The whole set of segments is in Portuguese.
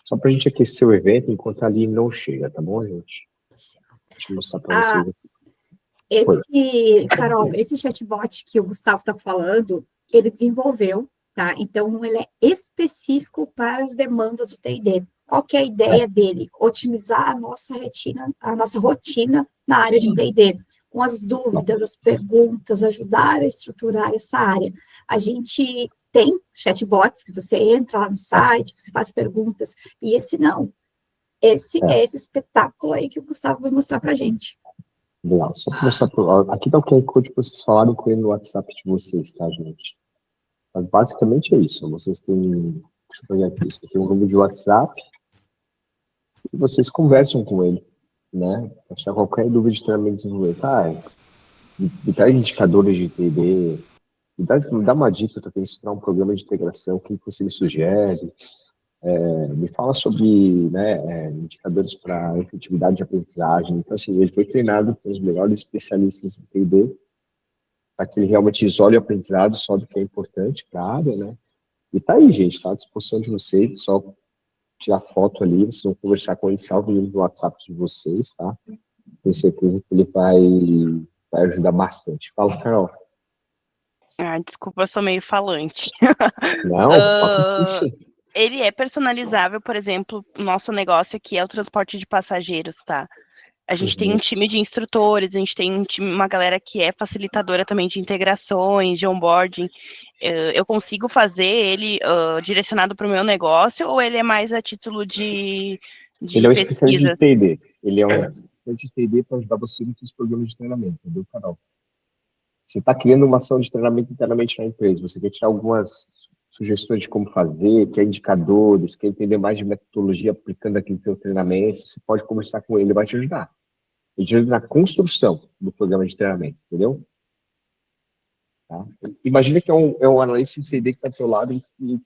Só para a gente aquecer o evento enquanto a Aline não chega, tá bom, gente? Deixa eu mostrar para vocês aqui. Carol, esse chatbot que o Gustavo está falando, ele desenvolveu, tá? Então, ele é específico para as demandas do T&D. Qual que é a ideia dele? Otimizar a nossa rotina na área de T&D, com as dúvidas, as perguntas, ajudar a estruturar essa área. A gente tem chatbots que você entra lá no site, você faz perguntas, e esse não. Esse é esse espetáculo aí que o Gustavo vai mostrar para a gente. Legal, só para mostrar, aqui tá o QR Code que vocês falaram com ele no WhatsApp de vocês, tá, gente? Mas basicamente é isso, vocês têm, deixa eu pegar aqui, vocês têm um grupo de WhatsApp e vocês conversam com ele, né? Pra tirar qualquer dúvida de treinamento de desenvolvimento, me traz indicadores de T&D, me dá uma dica para estruturar um programa de integração, o que você me sugere, me fala sobre, né, indicadores para efetividade de aprendizagem. Então, assim, ele foi treinado pelos melhores especialistas em T&D para que ele realmente isole o aprendizado só do que é importante para a área, né? E tá aí, gente, tá à disposição de vocês, só tirar foto ali, vocês vão conversar com ele, salve ele no WhatsApp de vocês, tá? Tenho certeza que ele vai ajudar bastante. Fala, Carol. Desculpa, eu sou meio falante. Não, ele é personalizável, por exemplo, o nosso negócio aqui é o transporte de passageiros, tá? A gente tem um time de instrutores, a gente tem uma galera que é facilitadora também de integrações, de onboarding. Eu consigo fazer ele direcionado para o meu negócio ou ele é mais a título de ele é um pesquisa? especialista de T&D. Ele é um especialista de T&D para ajudar você nos programas de treinamento, entendeu, Carol? Você está criando uma ação de treinamento internamente na empresa, você quer tirar algumas sugestões de como fazer, quer indicadores, quer entender mais de metodologia aplicando aqui no seu treinamento, você pode conversar com ele, ele vai te ajudar. Ele te ajuda na construção do programa de treinamento, entendeu? Tá? Imagina que é um analista de T&D que está do seu lado e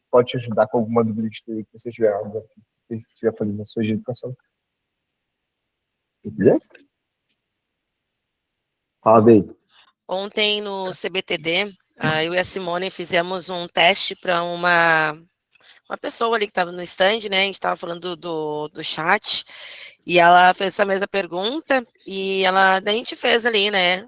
pode te ajudar com alguma dúvida de T&D que você tiver, algo que você estiver fazendo na sua educação. Entendeu? Fala bem. Ontem no CBTD, eu e a Simone fizemos um teste para uma pessoa ali que estava no stand, né? A gente estava falando do chat, e ela fez essa mesma pergunta, e daí a gente fez ali, né?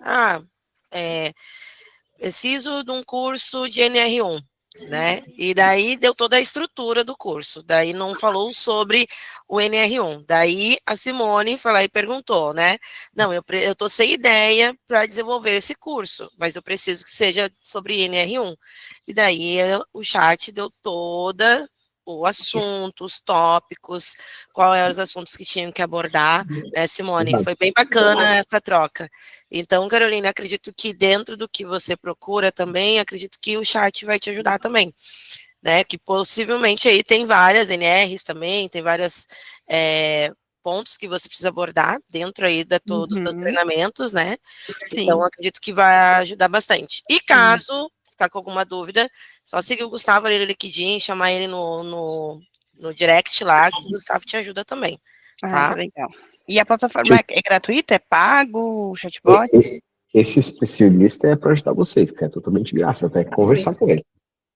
Preciso de um curso de NR1, né? E daí deu toda a estrutura do curso, daí não falou sobre o NR1. Daí a Simone foi lá e perguntou, né? Não, eu tô sem ideia para desenvolver esse curso, mas eu preciso que seja sobre NR1. E daí o chat deu toda o assunto, os tópicos, quais eram os assuntos que tinham que abordar, né, Simone? Foi bem bacana essa troca. Então, Carolina, acredito que dentro do que você procura também, acredito que o chat vai te ajudar também, né? Que possivelmente aí tem várias NRs também, tem vários pontos que você precisa abordar dentro aí dos seus treinamentos, né? Sim. Então, acredito que vai ajudar bastante. E caso ficar com alguma dúvida, só seguir o Gustavo ali no LinkedIn, chamar ele no direct lá, que o Gustavo te ajuda também, tá? Legal. E a plataforma é gratuita? É pago o chatbot? Esse especialista é para ajudar vocês, que é totalmente graça, até conversar com ele,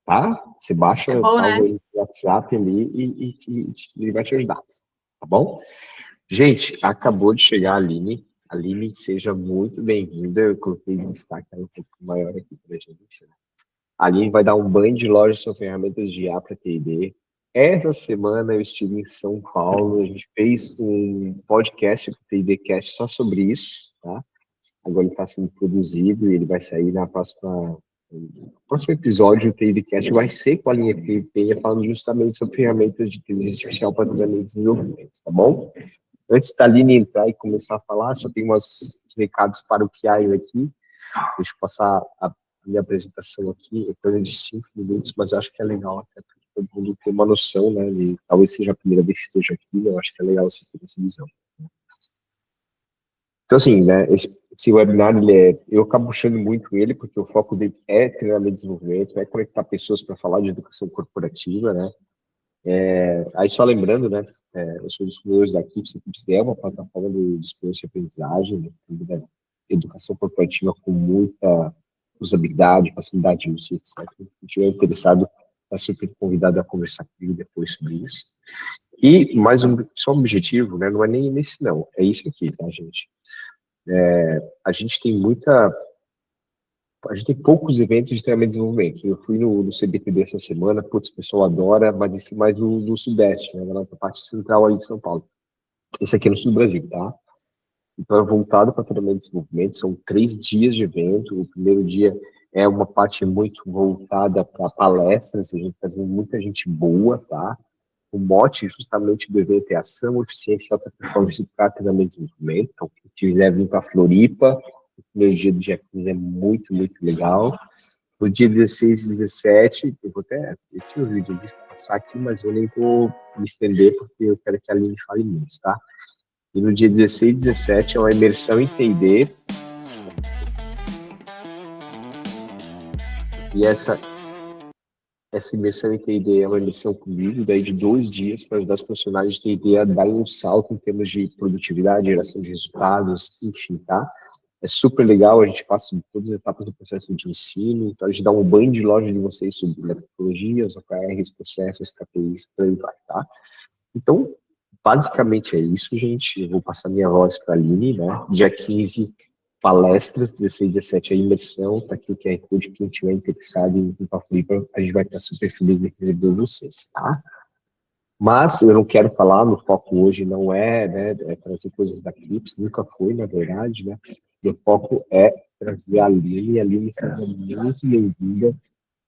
tá? Você baixa, salva ele no WhatsApp ali e ele vai te ajudar, tá bom? Gente, acabou de chegar a Aline. Aline, seja muito bem-vinda. Eu coloquei um destaque um pouco maior aqui para a gente, né? A Aline vai dar um banho de lojas com ferramentas de IA para T&D. Essa semana eu estive em São Paulo, a gente fez um podcast, o T&D Cast, só sobre isso, tá? Agora ele está sendo produzido e ele vai sair no próximo episódio do T&D Cast, vai ser com a linha PPA, falando justamente sobre ferramentas de inteligência artificial para treinamento e desenvolvimento, tá bom? Antes da Aline entrar e começar a falar, só tem uns recados para o Kiaio aqui. Deixa eu passar a minha apresentação aqui, é coisa de 5 minutos, mas eu acho que é legal até porque todo mundo tem uma noção, né? E talvez seja a primeira vez que esteja aqui, eu acho que é legal vocês terem essa visão. Então, assim, né, esse webinar, eu acabo puxando muito ele, porque o foco dele é treinamento e desenvolvimento, é conectar pessoas para falar de educação corporativa, né? Aí só lembrando, né, eu sou um dos fundadores da Kips, a Kips é uma plataforma de experiência e aprendizagem, né, educação corporativa com muita usabilidade, facilidade de uso, etc. Se estiver interessado, está super convidado a conversar comigo depois sobre isso. E só um objetivo, né? Não é nem nesse não, é isso aqui, tá, gente? A gente tem poucos eventos de treinamento e desenvolvimento. Eu fui no CBTD essa semana, putz, o pessoal adora, mas esse mais no Sudeste, né, na parte central aí de São Paulo. Esse aqui é no Sul do Brasil, tá? Então, é voltado para treinamento e desenvolvimento, são 3 dias de evento. O primeiro dia é uma parte muito voltada para palestras, a gente está trazendo muita gente boa, tá? O mote justamente do evento é ação, eficiência e alta performance para treinamento e desenvolvimento. Então, quem quiser vir para Floripa, o primeiro dia do dia 15 é muito, muito legal. No dia 16 e 17, eu tinha os vídeos para passar aqui, mas eu nem vou me estender, porque eu quero que a Aline fale muito, tá? E no dia 16 e 17 é uma imersão em T&D. E essa imersão em T&D é uma imersão comigo, daí de 2 dias, para ajudar os profissionais de T&D a darem um salto em termos de produtividade, geração de resultados, enfim, tá? É super legal, a gente passa por todas as etapas do processo de ensino, então a gente dá um banho de loja de vocês sobre metodologias, OKRs, processos, KPIs, por aí vai, tá? Então, basicamente é isso, gente. Eu vou passar minha voz para a Aline, né? Dia 15, palestras, 16 e 17 a imersão, tá aqui o QR Code, quem tiver interessado em ir para Flipper, a gente vai estar super feliz de receber vocês, tá? Mas eu não quero falar, no foco hoje não é, né, trazer coisas da Clips, nunca foi, na verdade, né? Meu foco é trazer a Aline seja muito bem-vinda.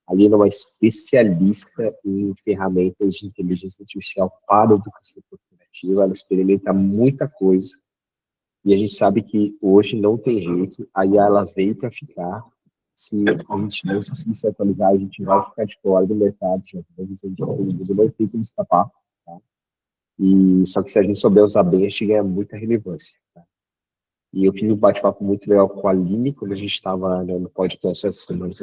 A Aline é uma especialista em ferramentas de inteligência artificial para a educação corporativa, ela experimenta muita coisa, e a gente sabe que hoje não tem jeito, aí ela veio para ficar. Se a gente não conseguir se atualizar, a gente vai ficar de fora do mercado, já não tem como escapar, tá? E só que se a gente souber usar bem, a gente ganha muita relevância, tá? E eu fiz um bate-papo muito legal com a Aline, quando a gente estava, né, no podcast essa semana,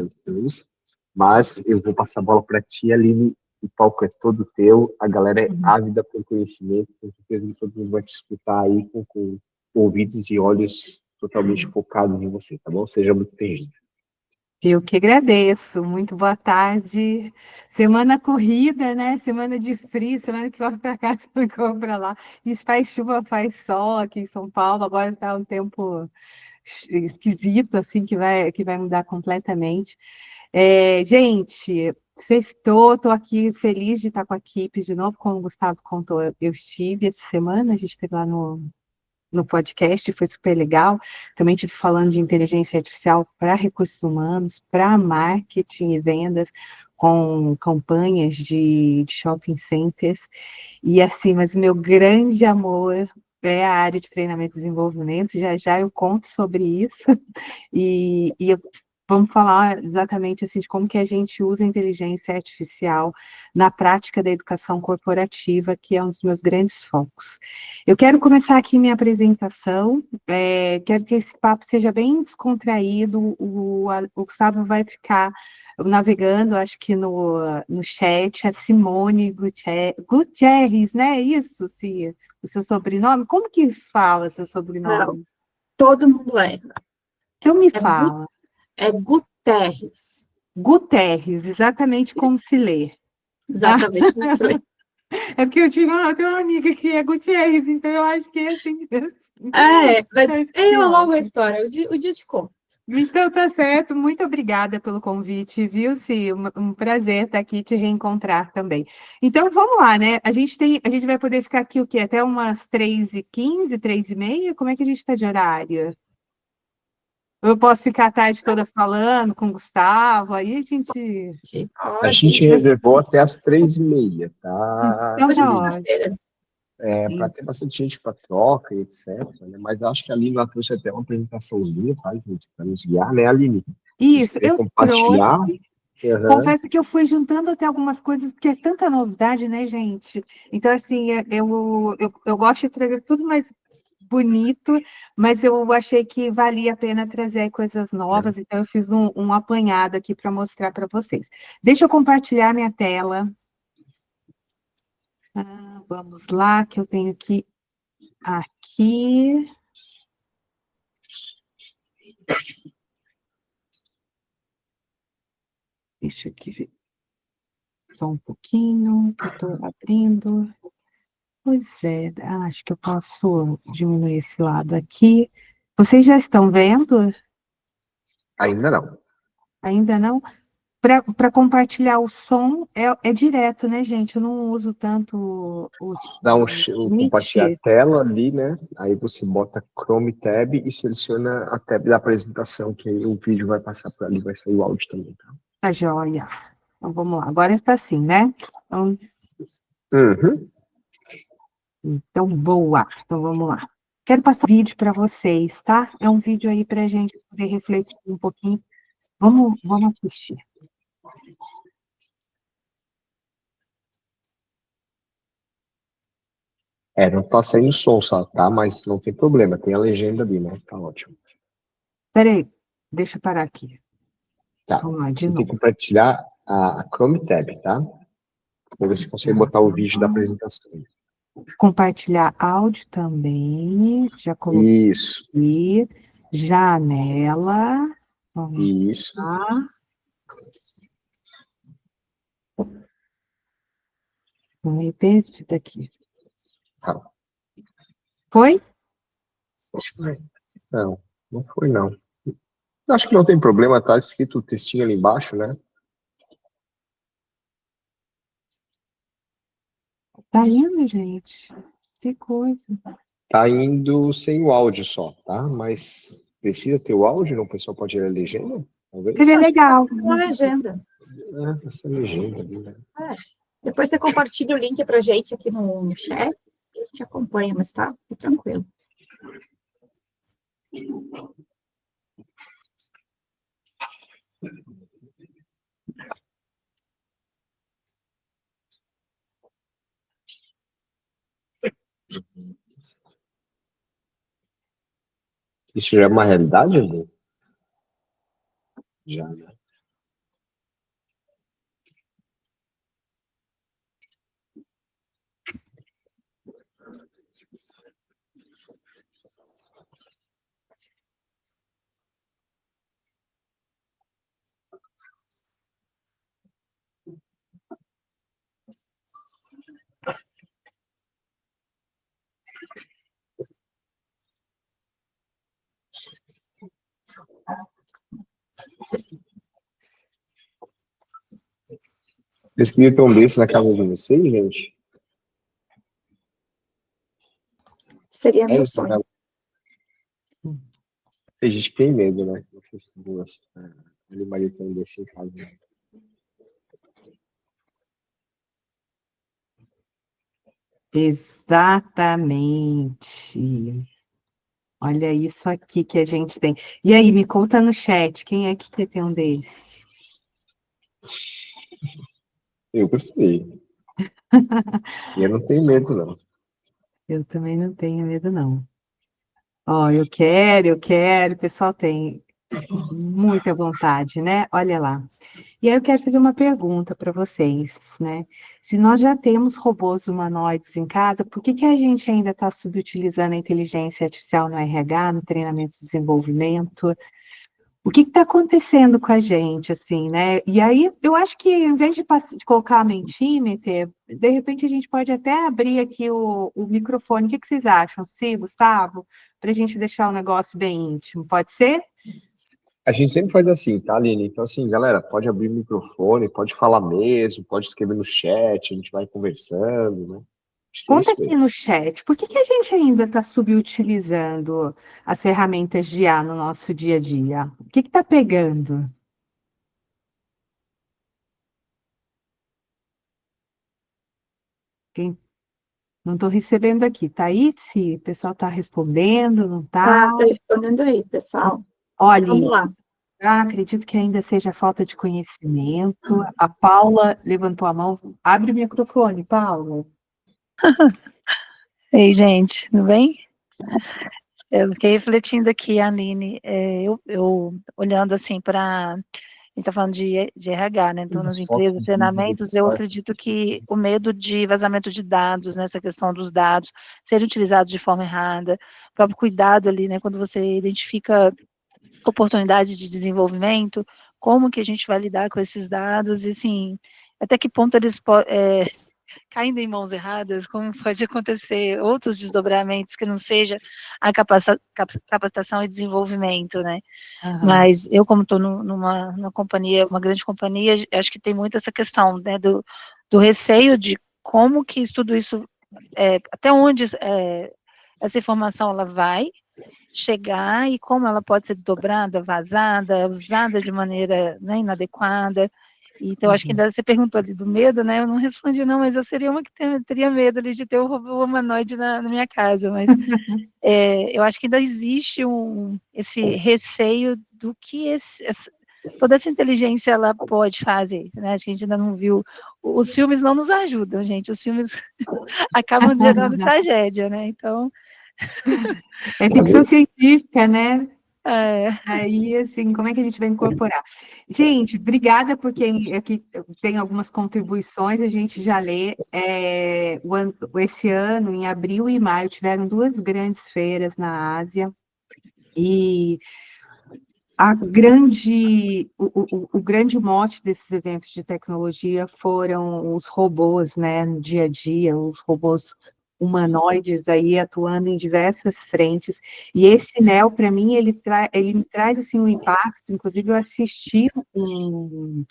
mas eu vou passar a bola para ti, Aline, o palco é todo teu, a galera é ávida por conhecimento, com certeza que todo mundo vai te escutar aí com ouvidos e olhos totalmente focados em você, tá bom? Seja muito bem-vindo. Eu que agradeço. Muito boa tarde. Semana corrida, né? Semana de frio, semana que corre para cá, semana que corre para lá. Isso faz chuva, faz sol aqui em São Paulo. Agora está um tempo esquisito, assim, que vai mudar completamente. Gente, sextou, estou aqui feliz de estar com a equipe de novo, como o Gustavo contou, eu estive essa semana, a gente esteve lá no podcast, foi super legal. Também estive falando de inteligência artificial para recursos humanos, para marketing e vendas, com campanhas de shopping centers. E assim, mas o meu grande amor é a área de treinamento e desenvolvimento. Já já eu conto sobre isso. Vamos falar exatamente assim, de como que a gente usa a inteligência artificial na prática da educação corporativa, que é um dos meus grandes focos. Eu quero começar aqui minha apresentação, quero que esse papo seja bem descontraído, o Gustavo vai ficar navegando, acho que no chat, a Simone Gutierrez, né? Isso, Cia? O seu sobrenome? Como que se fala seu sobrenome? Não, todo mundo erra. Então me fala. É Guterres. Guterres, exatamente como se lê. Exatamente como se lê. É porque eu tenho uma amiga que é Gutierrez, então eu acho que é assim mesmo. Mas é uma longa história, o dia te conta. Então tá certo, muito obrigada pelo convite, viu, Si? Um prazer estar aqui e te reencontrar também. Então vamos lá, né? A gente vai poder ficar aqui o quê? Até umas 3h15, 3h30? Como é que a gente está de horário? Eu posso ficar a tarde toda falando com o Gustavo, aí A gente reservou até as 3h30, tá? Então Hoje é tá sexta-feira. Para ter bastante gente para troca e etc, né? Mas acho que a Aline trouxe até uma apresentaçãozinha, tá, gente? Para nos guiar, né, Aline? Isso, eu compartilhar. trouxe. Confesso que eu fui juntando até algumas coisas, porque é tanta novidade, né, gente? Então, assim, eu gosto de trazer tudo mais bonito, mas eu achei que valia a pena trazer coisas novas, então eu fiz um apanhado aqui para mostrar para vocês. Deixa eu compartilhar minha tela. Vamos lá, que eu tenho aqui. Deixa eu aqui ver. Só um pouquinho, que eu estou abrindo. Pois é, acho que eu posso diminuir esse lado aqui. Vocês já estão vendo? Ainda não. Ainda não? Para compartilhar o som é direto, né, gente? Eu não uso tanto o Dá Meet. compartilhar a tela ali, né? Aí você bota Chrome Tab e seleciona a tab da apresentação, que aí o vídeo vai passar por ali, vai sair o áudio também, tá? Tá joia. Então vamos lá. Agora está assim, né? Uhum. Então, boa. Então vamos lá. Quero passar o vídeo para vocês, tá? É um vídeo aí para a gente poder refletir um pouquinho. Vamos assistir. Não tá saindo som só, tá? Mas não tem problema, tem a legenda ali, né? Tá ótimo. Peraí, deixa eu parar aqui. Tá. Vamos lá, de Você tem novo. que compartilhar a Chrome Tab, tá? Pra ver se consegue botar o vídeo da apresentação. Compartilhar áudio também. Já coloquei Isso, aqui. Janela. Vamos isso. lá. Não repete daqui. Tá. Foi? Acho que não, não foi não. Acho que não tem problema, tá escrito o textinho ali embaixo, né? Tá indo, gente. Que coisa. Tá indo sem o áudio só, tá? Mas precisa ter o áudio, não? O pessoal pode ler a legenda? Talvez. Seria legal. Uma legenda. Essa legenda ali, né? Depois você compartilha o link pra gente aqui no chat. A gente acompanha, mas tá tranquilo. Isso já é uma realidade, Edu? Já, né? Vocês queriam ter um desse na casa de vocês, gente? Seria meu sonho. Tem gente que tem medo, né? Não sei se duas. Ali Maria tem um desse em casa. Né? Exatamente. Olha isso aqui que a gente tem. E aí, me conta no chat, quem é que quer ter um desse? Eu gostei. E eu não tenho medo, não. Eu também não tenho medo, não. Ó, eu quero, o pessoal tem muita vontade, né? Olha lá. E aí eu quero fazer uma pergunta para vocês, né? Se nós já temos robôs humanoides em casa, por que que a gente ainda está subutilizando a inteligência artificial no RH, no treinamento e desenvolvimento? O que está acontecendo com a gente, assim, né? E aí, eu acho que, em vez de colocar a Mentimeter, de repente a gente pode até abrir aqui o microfone. O que vocês acham, Sim, Gustavo? Para a gente deixar o negócio bem íntimo, pode ser? A gente sempre faz assim, tá, Aline? Então, assim, galera, pode abrir o microfone, pode falar mesmo, pode escrever no chat, a gente vai conversando, né? Conta aqui no chat, por que que a gente ainda está subutilizando as ferramentas de IA no nosso dia a dia? O que está pegando? Não estou recebendo aqui. Tá aí? Se o pessoal está respondendo, não está? Tá respondendo aí, pessoal. Olha, Vamos lá. acredito que ainda seja falta de conhecimento. A Paula levantou a mão. Abre o microfone, Paula. Ei, gente, tudo bem? Eu fiquei refletindo aqui, Aline, eu olhando assim para. A gente está falando de RH, né? Então, nas empresas, treinamentos, eu acredito que o medo de vazamento de dados, nessa questão dos dados, serem utilizados de forma errada, o próprio cuidado ali, né? Quando você identifica oportunidades de desenvolvimento, como que a gente vai lidar com esses dados, e assim, até que ponto eles caindo em mãos erradas, como pode acontecer outros desdobramentos que não seja a capacitação e desenvolvimento, né? Mas eu, como estou numa companhia, uma grande companhia, acho que tem muito essa questão, né, do receio de como que tudo isso, até onde essa informação ela vai chegar e como ela pode ser desdobrada, vazada, usada de maneira, né, inadequada. Então, acho que ainda você perguntou ali do medo, né? Eu não respondi, não, mas eu seria uma que teria medo ali de ter um robô humanoide na minha casa, mas eu acho que ainda existe esse receio do que toda essa inteligência ela pode fazer, né? Acho que a gente ainda não viu. Os filmes não nos ajudam, gente. Os filmes acabam gerando tragédia, né? Então. É ficção científica, né? Aí, assim, como é que a gente vai incorporar? Gente, obrigada por quem aqui tem algumas contribuições, a gente já lê. Esse ano, em abril e maio, tiveram 2 grandes feiras na Ásia, e o grande mote desses eventos de tecnologia foram os robôs, né, no dia a dia, os robôs humanoides aí atuando em diversas frentes, e esse Neo, para mim, ele me traz, assim, um impacto. Inclusive eu assisti um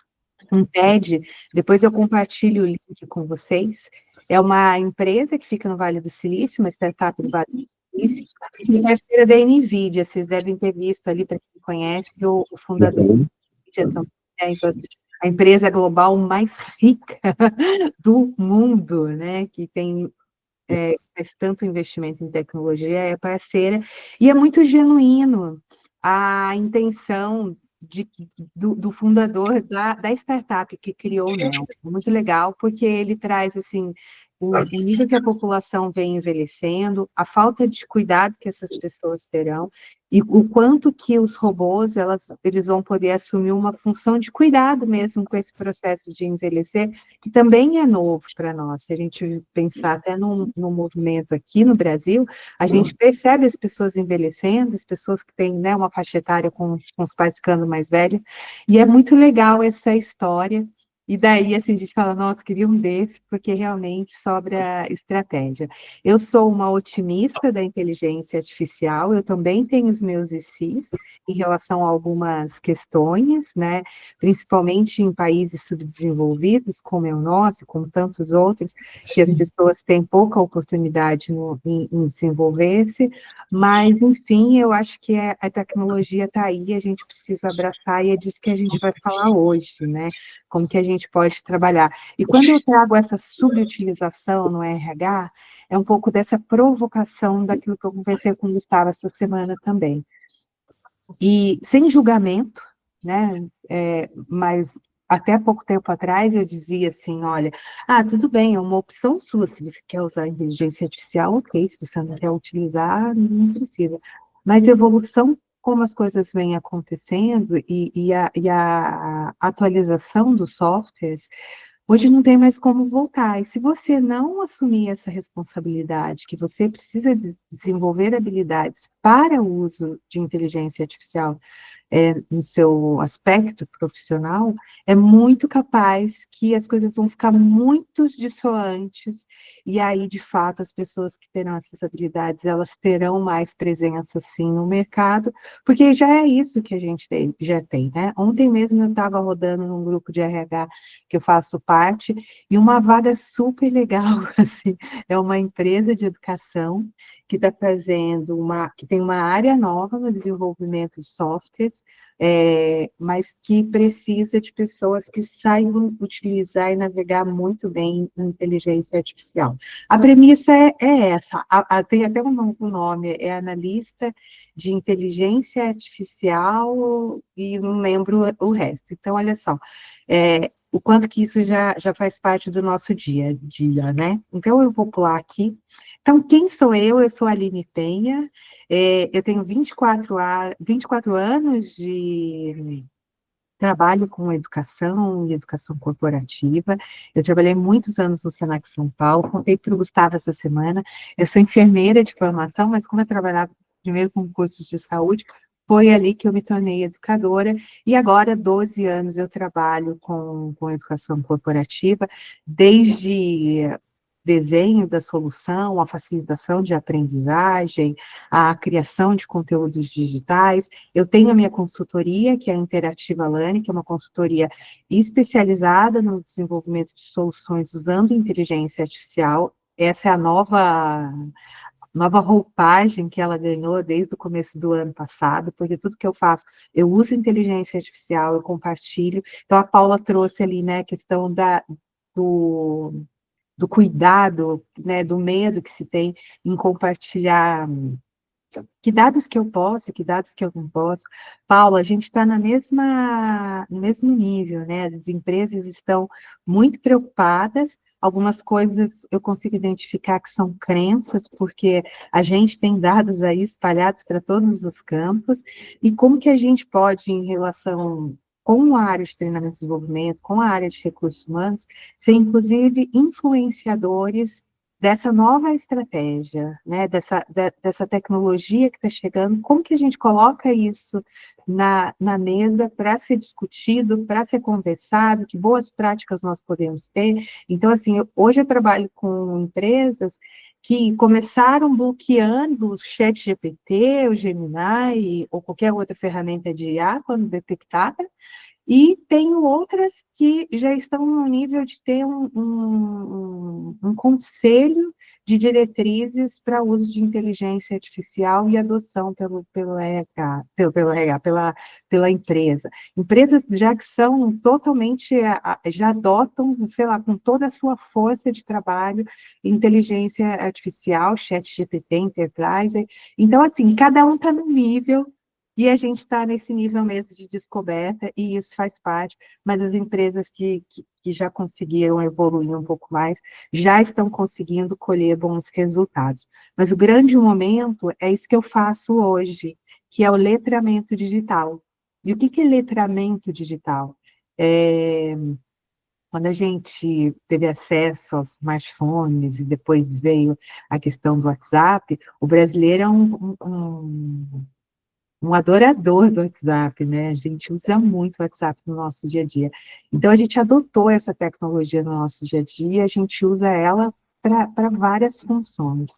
TED, depois eu compartilho o link com vocês. É uma empresa que fica no Vale do Silício, uma startup do Vale do Silício, e parceira da NVIDIA. Vocês devem ter visto ali, para quem conhece, o fundador da NVIDIA também, né? Então, a empresa global mais rica do mundo, né? Que faz tanto investimento em tecnologia, é parceira, e é muito genuíno a intenção do fundador da startup que criou o Neo. É muito legal, porque ele traz, assim, o nível que a população vem envelhecendo, a falta de cuidado que essas pessoas terão, e o quanto que os robôs, eles vão poder assumir uma função de cuidado mesmo com esse processo de envelhecer, que também é novo para nós. Se a gente pensar até no movimento aqui no Brasil, a gente percebe as pessoas envelhecendo, as pessoas que têm, né, uma faixa etária com os pais ficando mais velhos, e é muito legal essa história. E daí, assim, a gente fala, nossa, queria um desse, porque realmente sobra estratégia. Eu sou uma otimista da inteligência artificial, eu também tenho os meus ICs em relação a algumas questões, né? Principalmente em países subdesenvolvidos, como é o nosso, como tantos outros, que as pessoas têm pouca oportunidade em desenvolver-se, mas, enfim, eu acho que a tecnologia está aí, a gente precisa abraçar, e é disso que a gente vai falar hoje, né? Como que a gente pode trabalhar. E quando eu trago essa subutilização no RH, é um pouco dessa provocação daquilo que eu conversei com o Gustavo essa semana também. E sem julgamento, né? Mas até pouco tempo atrás eu dizia assim, olha, tudo bem, é uma opção sua, se você quer usar a inteligência artificial, ok, se você não quer utilizar, não precisa. Mas evolução, como as coisas vêm acontecendo, e a atualização dos softwares, hoje não tem mais como voltar. E se você não assumir essa responsabilidade, que você precisa desenvolver habilidades para o uso de inteligência artificial no seu aspecto profissional, é muito capaz que as coisas vão ficar muito dissoantes, e aí, de fato, as pessoas que terão essas habilidades, elas terão mais presença, sim, no mercado, porque já é isso que a gente já tem, né? Ontem mesmo eu estava rodando num grupo de RH que eu faço parte, e uma vaga super legal, assim, é uma empresa de educação que está fazendo que tem uma área nova no desenvolvimento de softwares, mas que precisa de pessoas que saibam utilizar e navegar muito bem em inteligência artificial. A premissa é essa, tem até um novo nome, é analista de inteligência artificial, e não lembro o resto. Então, olha só, o quanto que isso já faz parte do nosso dia a dia, né? Então, eu vou pular aqui. Então, quem sou eu? Eu sou a Aline Penha, eu tenho 24 anos de trabalho com educação e educação corporativa. Eu trabalhei muitos anos no Senac São Paulo, contei para o Gustavo essa semana, eu sou enfermeira de formação, mas como eu trabalhava primeiro com cursos de saúde, foi ali que eu me tornei educadora, e agora, 12 anos, eu trabalho com educação corporativa, desde desenho da solução, a facilitação de aprendizagem, a criação de conteúdos digitais. Eu tenho a minha consultoria, que é a Interativa Learning, que é uma consultoria especializada no desenvolvimento de soluções usando inteligência artificial. Essa é a nova roupagem que ela ganhou desde o começo do ano passado, porque tudo que eu faço, eu uso inteligência artificial, eu compartilho. Então, a Paula trouxe ali, né, a questão do cuidado, né, do medo que se tem em compartilhar que dados que eu posso, que dados que eu não posso. Paula, a gente está no mesmo nível, né? As empresas estão muito preocupadas. Algumas coisas eu consigo identificar que são crenças, porque a gente tem dados aí espalhados para todos os campos, e como que a gente pode, em relação com a área de treinamento e desenvolvimento, com a área de recursos humanos, ser, inclusive, influenciadores dessa nova estratégia, né, dessa tecnologia que está chegando, como que a gente coloca isso na mesa para ser discutido, para ser conversado, que boas práticas nós podemos ter. Então, assim, hoje eu trabalho com empresas que começaram bloqueando o ChatGPT, o Gemini ou qualquer outra ferramenta de IA quando detectada, e tenho outras que já estão no nível de ter um conselho de diretrizes para uso de inteligência artificial e adoção pelo RH, pela empresa. Empresas já que são totalmente, já adotam, sei lá, com toda a sua força de trabalho, inteligência artificial, ChatGPT, Enterprise. Então, assim, cada um está no nível. E a gente está nesse nível mesmo de descoberta, e isso faz parte, mas as empresas que já conseguiram evoluir um pouco mais, já estão conseguindo colher bons resultados. Mas o grande momento é isso que eu faço hoje, que é o letramento digital. E o que é letramento digital? Quando a gente teve acesso aos smartphones e depois veio a questão do WhatsApp, o brasileiro é um adorador do WhatsApp, né? A gente usa muito o WhatsApp no nosso dia a dia. Então, a gente adotou essa tecnologia no nosso dia a dia, a gente usa ela para várias funções.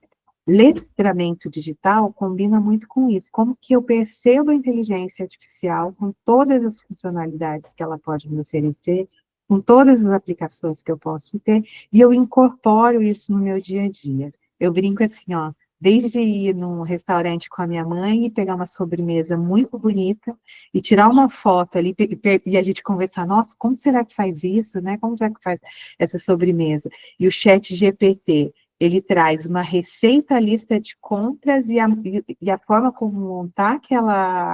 Letramento digital combina muito com isso. Como que eu percebo a inteligência artificial com todas as funcionalidades que ela pode me oferecer, com todas as aplicações que eu posso ter, e eu incorporo isso no meu dia a dia. Eu brinco assim, ó, desde ir num restaurante com a minha mãe e pegar uma sobremesa muito bonita e tirar uma foto ali e a gente conversar, nossa, como será que faz isso, né? Como será que faz essa sobremesa? E o chat GPT, ele traz uma receita, lista de compras e a forma como montar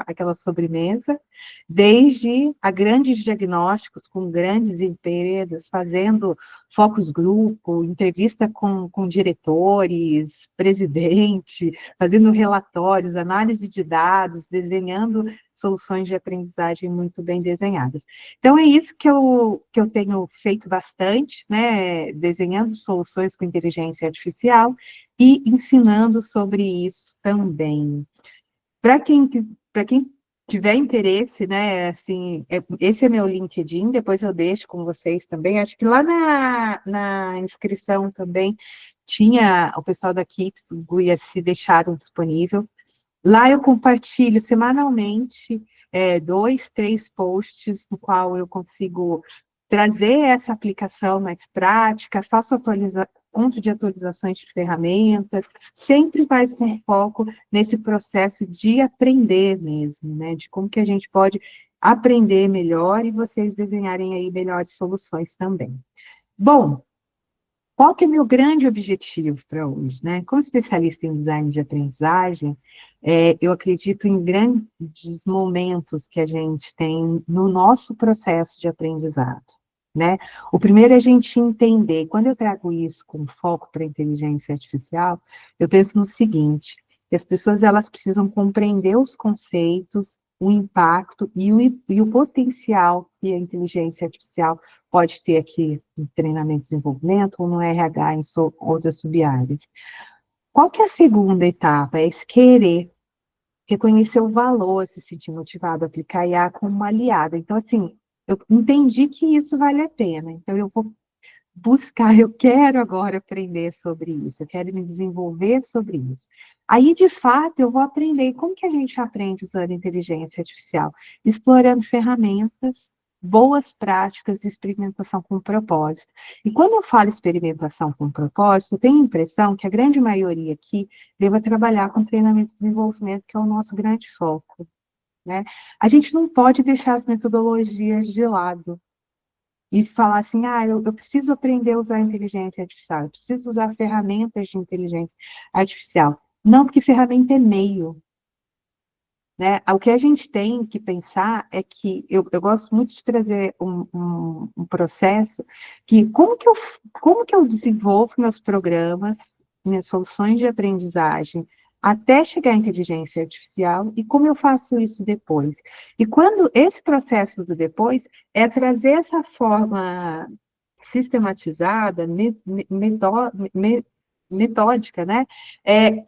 aquela sobremesa, desde a grandes diagnósticos com grandes empresas, fazendo focus grupo, entrevista com diretores, presidente, fazendo relatórios, análise de dados, desenhando soluções de aprendizagem muito bem desenhadas. Então, é isso que eu tenho feito bastante, né, desenhando soluções com inteligência artificial e ensinando sobre isso também. Para quem tiver interesse, né, assim, esse é meu LinkedIn, depois eu deixo com vocês também, acho que lá na inscrição também tinha o pessoal da Kips, o Guia, se deixaram disponível. Lá eu compartilho semanalmente 2, 3 posts no qual eu consigo trazer essa aplicação mais prática, faço ponto de atualizações de ferramentas, sempre mais com foco nesse processo de aprender mesmo, né? De como que a gente pode aprender melhor e vocês desenharem aí melhores soluções também. Bom, qual que é o meu grande objetivo para hoje, né? Como especialista em design de aprendizagem, eu acredito em grandes momentos que a gente tem no nosso processo de aprendizado, né? O primeiro é a gente entender, quando eu trago isso com foco para a inteligência artificial, eu penso no seguinte, que as pessoas elas precisam compreender os conceitos, o impacto e o potencial que a inteligência artificial pode ter aqui no treinamento e desenvolvimento ou no RH em outras sub-áreas. Qual que é a segunda etapa? É esse querer, reconhecer o valor, se sentir motivado a aplicar IA como uma aliada. Então, assim, eu entendi que isso vale a pena. Então, eu vou buscar, eu quero agora aprender sobre isso, eu quero me desenvolver sobre isso. Aí, de fato, eu vou aprender. Como que a gente aprende usando inteligência artificial? Explorando ferramentas, boas práticas de experimentação com propósito. E quando eu falo experimentação com propósito, eu tenho a impressão que a grande maioria aqui deva trabalhar com treinamento e desenvolvimento, que é o nosso grande foco, né? A gente não pode deixar as metodologias de lado e falar assim, eu preciso aprender a usar a inteligência artificial, eu preciso usar ferramentas de inteligência artificial. Não, porque ferramenta é meio, né? O que a gente tem que pensar é que, eu gosto muito de trazer um processo que, como que eu desenvolvo meus programas, minhas soluções de aprendizagem, até chegar à inteligência artificial, e como eu faço isso depois. E quando esse processo do depois é trazer essa forma sistematizada, metódica, né,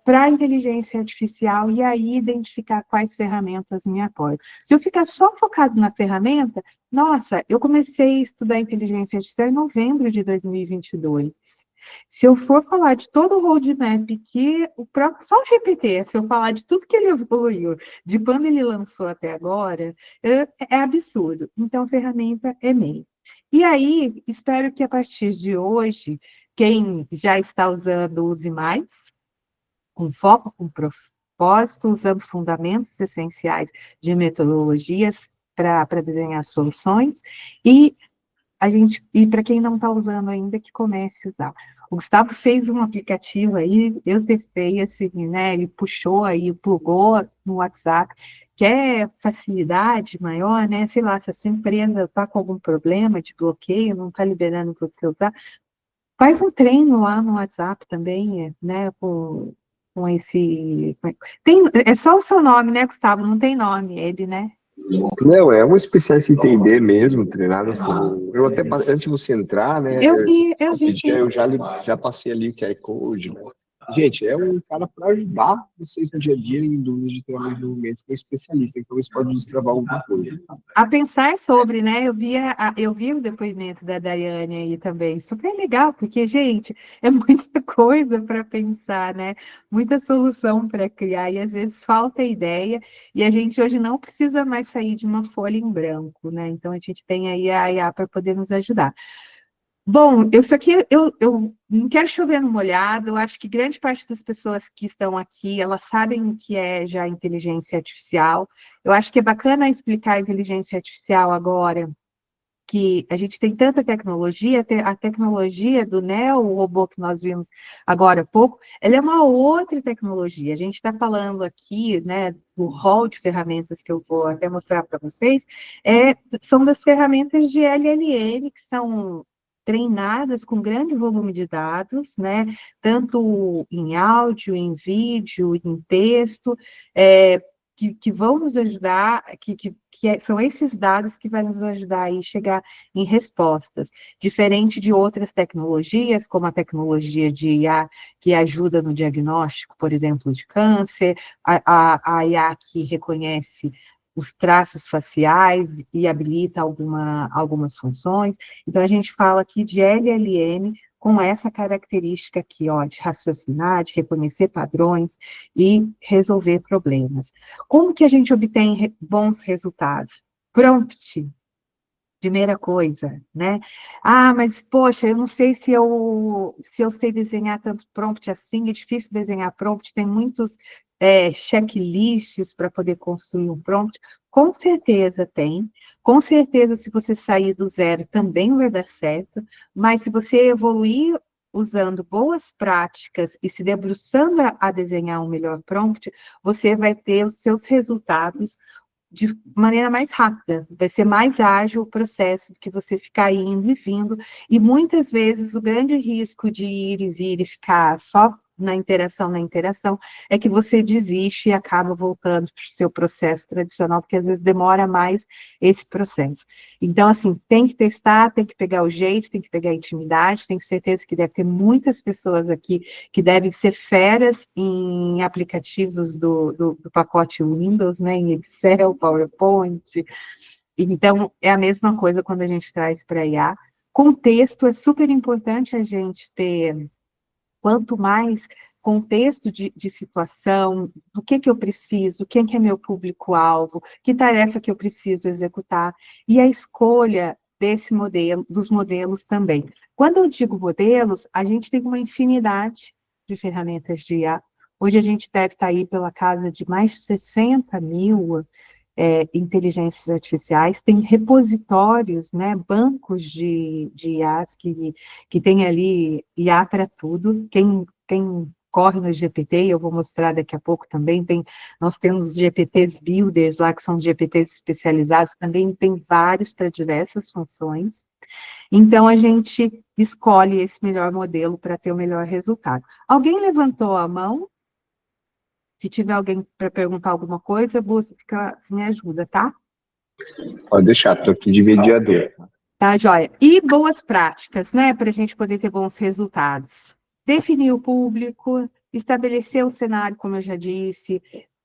para a inteligência artificial, e aí identificar quais ferramentas me apoiam. Se eu ficar só focado na ferramenta, nossa, eu comecei a estudar inteligência artificial em novembro de 2022. Se eu for falar de todo o roadmap que o próprio, só o GPT, se eu falar de tudo que ele evoluiu, de quando ele lançou até agora, é absurdo. Então, ferramenta é meio. E aí, espero que a partir de hoje, quem já está usando, use mais, com foco, com propósito, usando fundamentos essenciais de metodologias para desenhar soluções, e para quem não está usando ainda, que comece a usar. O Gustavo fez um aplicativo aí, eu testei assim, né? Ele puxou aí, plugou no WhatsApp, quer facilidade maior, né? Sei lá, se a sua empresa está com algum problema de bloqueio, não está liberando você usar, faz um treino lá no WhatsApp também, né? Com esse. É só o seu nome, né, Gustavo? Não tem nome, ele, né? Não, é uma especialista em entender mesmo, treinada. Eu até, antes de você entrar, né? Eu vi. Eu já passei ali o QR Code, né? Gente, é um cara para ajudar vocês no dia a dia em dúvidas de treinamento de movimentos, que é especialista, então isso pode destravar alguma coisa. A pensar sobre, né? Eu vi o depoimento da Daiane aí também, super legal, porque, gente, é muita coisa para pensar, né? Muita solução para criar, e às vezes falta ideia, e a gente hoje não precisa mais sair de uma folha em branco, né? Então a gente tem aí a IA para poder nos ajudar. Bom, isso aqui eu não quero chover no molhado, eu acho que grande parte das pessoas que estão aqui, elas sabem o que é já inteligência artificial. Eu acho que é bacana explicar a inteligência artificial agora, que a gente tem tanta tecnologia, a tecnologia do Neo, o robô que nós vimos agora há pouco, ela é uma outra tecnologia. A gente está falando aqui, né, do rol de ferramentas que eu vou até mostrar para vocês, são das ferramentas de LLM, que são treinadas com grande volume de dados, né, tanto em áudio, em vídeo, em texto, que vão nos ajudar, são esses dados que vão nos ajudar a chegar em respostas, diferente de outras tecnologias, como a tecnologia de IA, que ajuda no diagnóstico, por exemplo, de câncer, a IA que reconhece os traços faciais e habilita algumas funções. Então, a gente fala aqui de LLM com essa característica aqui, ó, de raciocinar, de reconhecer padrões e resolver problemas. Como que a gente obtém bons resultados? Prompt, primeira coisa, né? Mas, poxa, eu não sei se eu sei desenhar tanto prompt assim, é difícil desenhar prompt, tem muitos checklists para poder construir um prompt. Com certeza tem, com certeza se você sair do zero também vai dar certo, mas se você evoluir usando boas práticas e se debruçando a desenhar um melhor prompt, você vai ter os seus resultados de maneira mais rápida, vai ser mais ágil o processo do que você ficar indo e vindo, e muitas vezes o grande risco de ir e vir e ficar só na interação, é que você desiste e acaba voltando para o seu processo tradicional, porque às vezes demora mais esse processo. Então, assim, tem que testar, tem que pegar o jeito, tem que pegar a intimidade, tenho certeza que deve ter muitas pessoas aqui que devem ser feras em aplicativos do pacote Windows, né, em Excel, PowerPoint. Então, é a mesma coisa quando a gente traz para IA. Contexto, é super importante a gente ter, quanto mais contexto de situação, do que eu preciso, quem que é meu público-alvo, que tarefa que eu preciso executar, e a escolha desse modelo, dos modelos também. Quando eu digo modelos, a gente tem uma infinidade de ferramentas de IA. Hoje a gente deve estar aí pela casa de mais de 60 mil inteligências artificiais, tem repositórios, né, bancos de IAs que tem ali IA para tudo. Quem corre no GPT, eu vou mostrar daqui a pouco também, nós temos os GPTs builders lá, que são os GPTs especializados, também tem vários para diversas funções. Então, a gente escolhe esse melhor modelo para ter o melhor resultado. Alguém levantou a mão? Se tiver alguém para perguntar alguma coisa, você me ajuda, tá? Pode deixar, estou aqui de mediador. Tá, joia. E boas práticas, né, para a gente poder ter bons resultados. Definir o público, estabelecer o cenário, como eu já disse,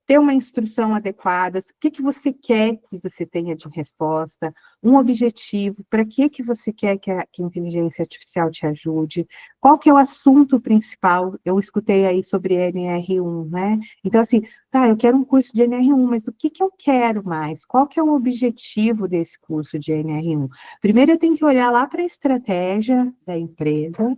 ter uma instrução adequada, o que você quer que você tenha de resposta, um objetivo, para que você quer que a inteligência artificial te ajude, qual que é o assunto principal. Eu escutei aí sobre NR1, né? Então, assim, tá, eu quero um curso de NR1, mas o que eu quero mais? Qual que é o objetivo desse curso de NR1? Primeiro, eu tenho que olhar lá para a estratégia da empresa,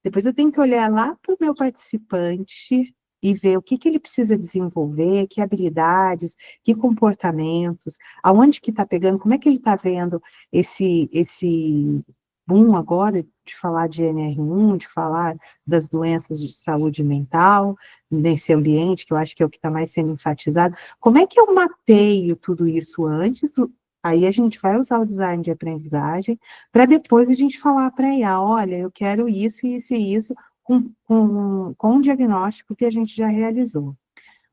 depois eu tenho que olhar lá para o meu participante e ver o que ele precisa desenvolver, que habilidades, que comportamentos, aonde que está pegando, como é que ele está vendo esse boom agora de falar de NR1, de falar das doenças de saúde mental nesse ambiente, que eu acho que é o que está mais sendo enfatizado. Como é que eu mapeio tudo isso antes? Aí a gente vai usar o design de aprendizagem para depois a gente falar para a IA, olha, eu quero isso, isso e isso, com um diagnóstico que a gente já realizou.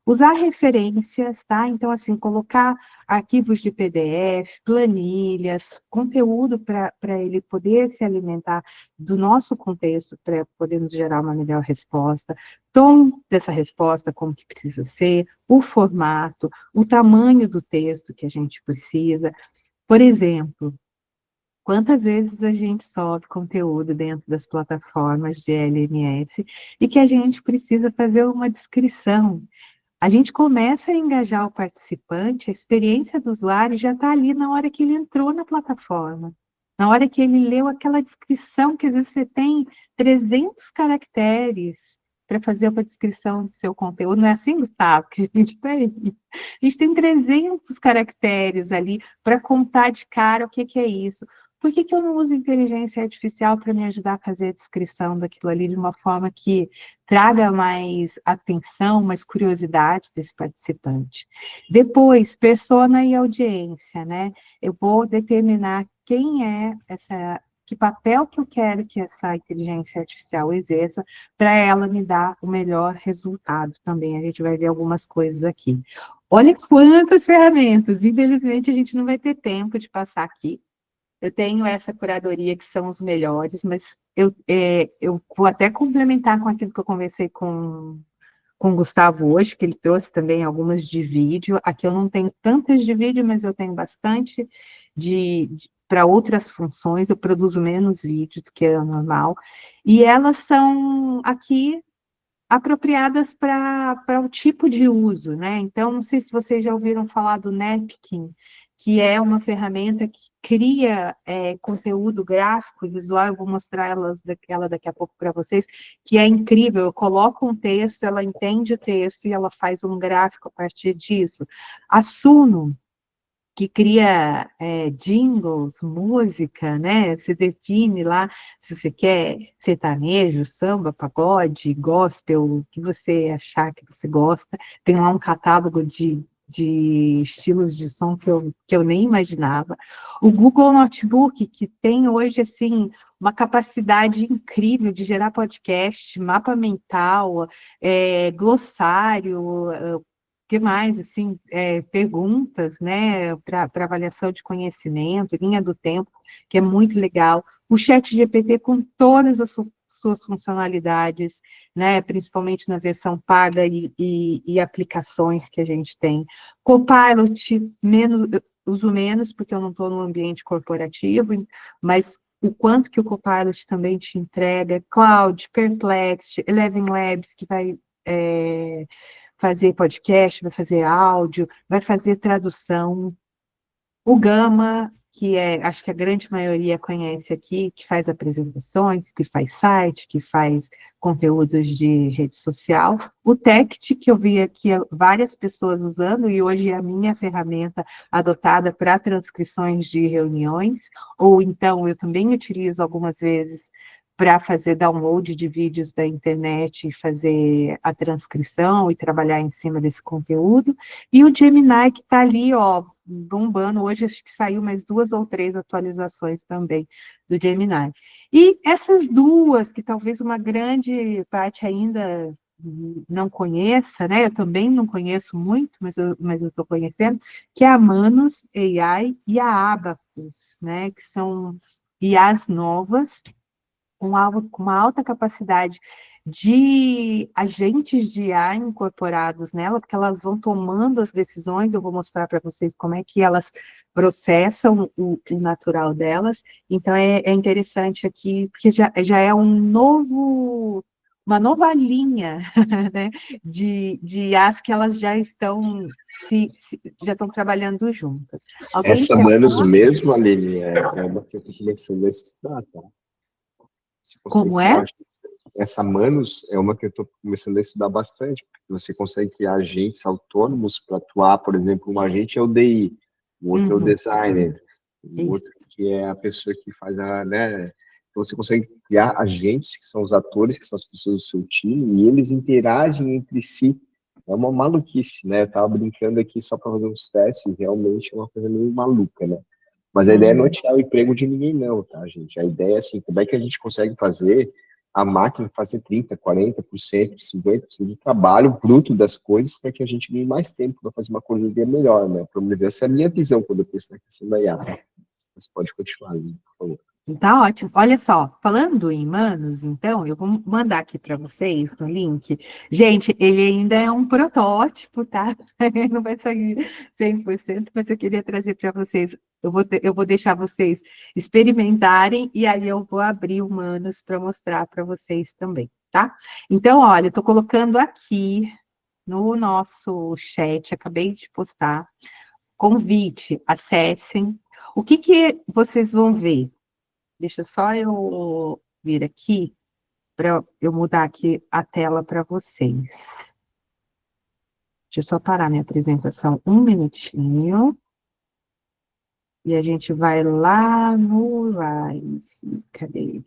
Usar referências, tá? Então, assim, colocar arquivos de PDF, planilhas, conteúdo para ele poder se alimentar do nosso contexto, para poder nos gerar uma melhor resposta, tom dessa resposta, como que precisa ser, o formato, o tamanho do texto que a gente precisa. Por exemplo, quantas vezes a gente sobe conteúdo dentro das plataformas de LMS e que a gente precisa fazer uma descrição. A gente começa a engajar o participante, a experiência do usuário já está ali na hora que ele entrou na plataforma, na hora que ele leu aquela descrição, que às vezes você tem 300 caracteres para fazer uma descrição do seu conteúdo. Não é assim, Gustavo, que a gente tem? A gente tem 300 caracteres ali para contar de cara o que é isso. Por que eu não uso inteligência artificial para me ajudar a fazer a descrição daquilo ali de uma forma que traga mais atenção, mais curiosidade desse participante? Depois, persona e audiência, né? Eu vou determinar quem é que papel que eu quero que essa inteligência artificial exerça para ela me dar o melhor resultado também. A gente vai ver algumas coisas aqui. Olha quantas ferramentas! Infelizmente, a gente não vai ter tempo de passar aqui. Eu tenho essa curadoria que são os melhores, mas eu vou até complementar com aquilo que eu conversei com o Gustavo hoje, que ele trouxe também algumas de vídeo. Aqui eu não tenho tantas de vídeo, mas eu tenho bastante para outras funções. Eu produzo menos vídeo do que é normal. E elas são aqui apropriadas para o tipo de uso, né? Então, não sei se vocês já ouviram falar do Napkin, que é uma ferramenta que cria conteúdo gráfico e visual. Eu vou mostrar ela daqui a pouco para vocês, que é incrível. Eu coloco um texto, ela entende o texto e ela faz um gráfico a partir disso. A Suno, que cria jingles, música, né? Você define lá se você quer sertanejo, samba, pagode, gospel, o que você achar que você gosta. Tem lá um catálogo de estilos de som que eu nem imaginava. O Google Notebook, que tem hoje, assim, uma capacidade incrível de gerar podcast, mapa mental, glossário, que mais, assim, perguntas, né, para avaliação de conhecimento, linha do tempo, que é muito legal. O ChatGPT com todas as suas funcionalidades, né, principalmente na versão paga e aplicações que a gente tem. Copilot, uso menos, porque eu não estou no ambiente corporativo, mas o quanto que o Copilot também te entrega, Cloud, Perplexity, Eleven Labs, que vai fazer podcast, vai fazer áudio, vai fazer tradução, o Gama, que acho que a grande maioria conhece aqui, que faz apresentações, que faz site, que faz conteúdos de rede social. O Text, que eu vi aqui várias pessoas usando, e hoje é a minha ferramenta adotada para transcrições de reuniões, ou então eu também utilizo algumas vezes para fazer download de vídeos da internet e fazer a transcrição e trabalhar em cima desse conteúdo. E o Gemini, que está ali, ó, bombando. Hoje acho que saiu mais 2 ou 3 atualizações também do Gemini. E essas duas, que talvez uma grande parte ainda não conheça, né? Eu também não conheço muito, mas eu estou conhecendo, que é a Manus AI e a Abacus, né? Que são IAs novas, com uma alta capacidade de agentes de IA incorporados nela, porque elas vão tomando as decisões, eu vou mostrar para vocês como é que elas processam o natural delas. Então, é interessante aqui, porque já é uma nova linha, né, de IAs que elas já estão trabalhando juntas. Essa Manus mesmo, Aline, é uma que eu estou começando a estudar, tá? Como é? Essa Manus é uma que eu estou começando a estudar bastante, porque você consegue criar agentes autônomos para atuar, por exemplo, um agente é o DI, o outro é o designer, o outro que é a pessoa que faz né? Então você consegue criar agentes que são os atores, que são as pessoas do seu time, e eles interagem entre si. É uma maluquice, né? Eu tava brincando aqui só para fazer uns testes, realmente é uma coisa meio maluca, né? Mas a ideia não é tirar o emprego de ninguém, não, tá, gente? A ideia é assim, como é que a gente consegue fazer a máquina fazer 30%, 40%, 50% de trabalho bruto das coisas para que a gente ganhe mais tempo para fazer uma coisa melhor, né? Pelo menos essa é a minha visão quando eu penso na questão da IA. Mas pode continuar, por favor. Tá ótimo. Olha só, falando em Manus, então, eu vou mandar aqui para vocês no link. Gente, ele ainda é um protótipo, tá? Ele não vai sair 100%, mas eu queria trazer para vocês. Eu vou deixar vocês experimentarem e aí eu vou abrir o Manus para mostrar para vocês também, tá? Então, olha, eu estou colocando aqui no nosso chat, acabei de postar, convite, acessem. O que vocês vão ver? Deixa só eu vir aqui para eu mudar aqui a tela para vocês. Deixa eu só parar minha apresentação um minutinho. E a gente vai lá no Rise. Cadê ele?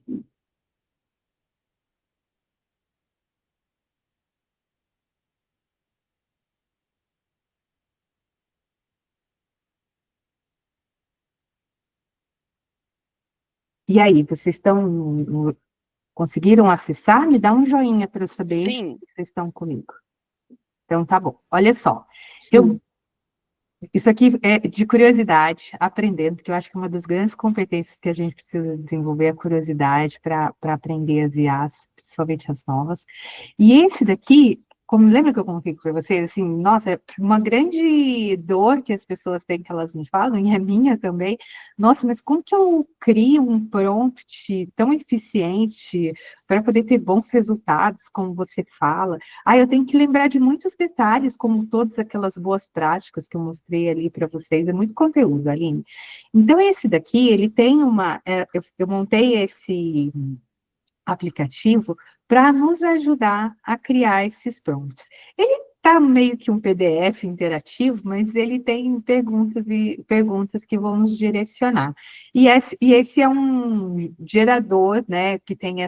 E aí, vocês conseguiram acessar? Me dá um joinha para eu saber Sim. que vocês estão comigo. Então, tá bom. Olha só. Sim. Isso aqui é de curiosidade, aprendendo, porque eu acho que uma das grandes competências que a gente precisa desenvolver é a curiosidade para aprender as IAs, principalmente as novas. E esse daqui, como lembra que eu coloquei para vocês, assim, nossa, é uma grande dor que as pessoas têm, que elas me falam, e é minha também. Nossa, mas como que eu crio um prompt tão eficiente para poder ter bons resultados, como você fala? Eu tenho que lembrar de muitos detalhes, como todas aquelas boas práticas que eu mostrei ali para vocês. É muito conteúdo, Aline. Então, esse daqui, ele tem eu montei esse aplicativo para nos ajudar a criar esses prompts. Ele está meio que um PDF interativo, mas ele tem perguntas que vão nos direcionar. E esse é um gerador, né, que tem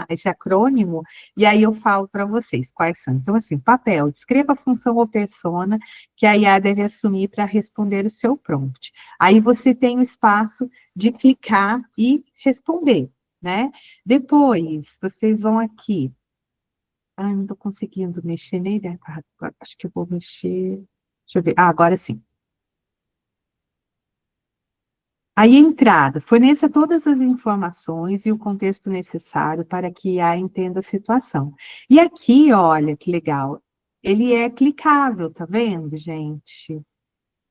esse acrônimo, e aí eu falo para vocês quais são. Então, assim, papel, descreva a função ou persona que a IA deve assumir para responder o seu prompt. Aí você tem o espaço de clicar e responder, né? Depois, vocês vão aqui. Não estou conseguindo mexer nele. Acho que eu vou mexer. Deixa eu ver. Agora sim. Aí, a entrada. Forneça todas as informações e o contexto necessário para que a entenda a situação. E aqui, olha, que legal. Ele é clicável, tá vendo, gente?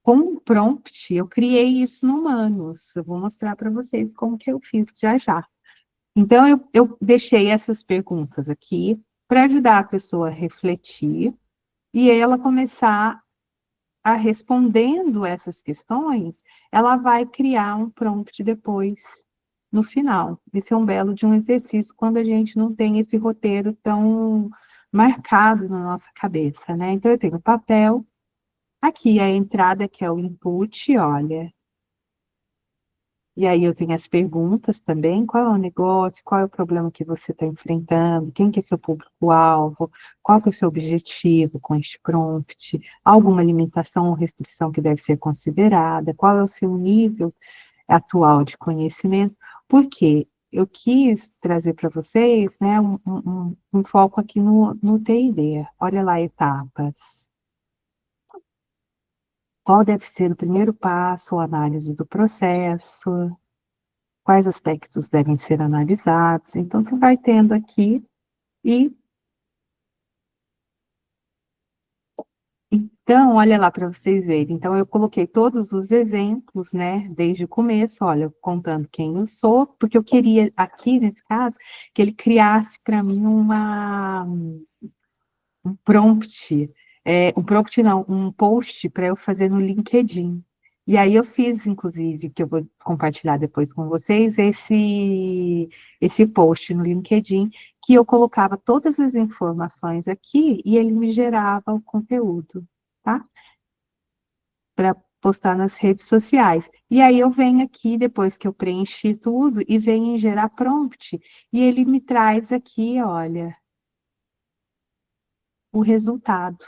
com um prompt, eu criei isso no Humanos. Eu vou mostrar para vocês como que eu fiz já já. Então, eu deixei essas perguntas aqui para ajudar a pessoa a refletir e ela começar a respondendo essas questões, ela vai criar um prompt depois, no final. Esse é um belo de um exercício quando a gente não tem esse roteiro tão marcado na nossa cabeça, né? Então, eu tenho o papel, aqui a entrada, que é o input, olha. E aí eu tenho as perguntas também, qual é o negócio, qual é o problema que você está enfrentando, quem que é seu público-alvo, qual que é o seu objetivo com este prompt, alguma limitação ou restrição que deve ser considerada, qual é o seu nível atual de conhecimento, porque eu quis trazer para vocês, né, um foco aqui no TID. Olha lá, etapas. Qual deve ser o primeiro passo, a análise do processo, quais aspectos devem ser analisados. Então, você vai tendo aqui e... Então, olha lá para vocês verem. Então, eu coloquei todos os exemplos, né, desde o começo, olha, contando quem eu sou, porque eu queria, aqui nesse caso, que ele criasse para mim um prompt, um prompt não, um post para eu fazer no LinkedIn. E aí eu fiz, inclusive, que eu vou compartilhar depois com vocês, esse post no LinkedIn, que eu colocava todas as informações aqui e ele me gerava o conteúdo, tá? Para postar nas redes sociais. E aí eu venho aqui, depois que eu preenchi tudo, e venho em gerar prompt, e ele me traz aqui, olha, o resultado.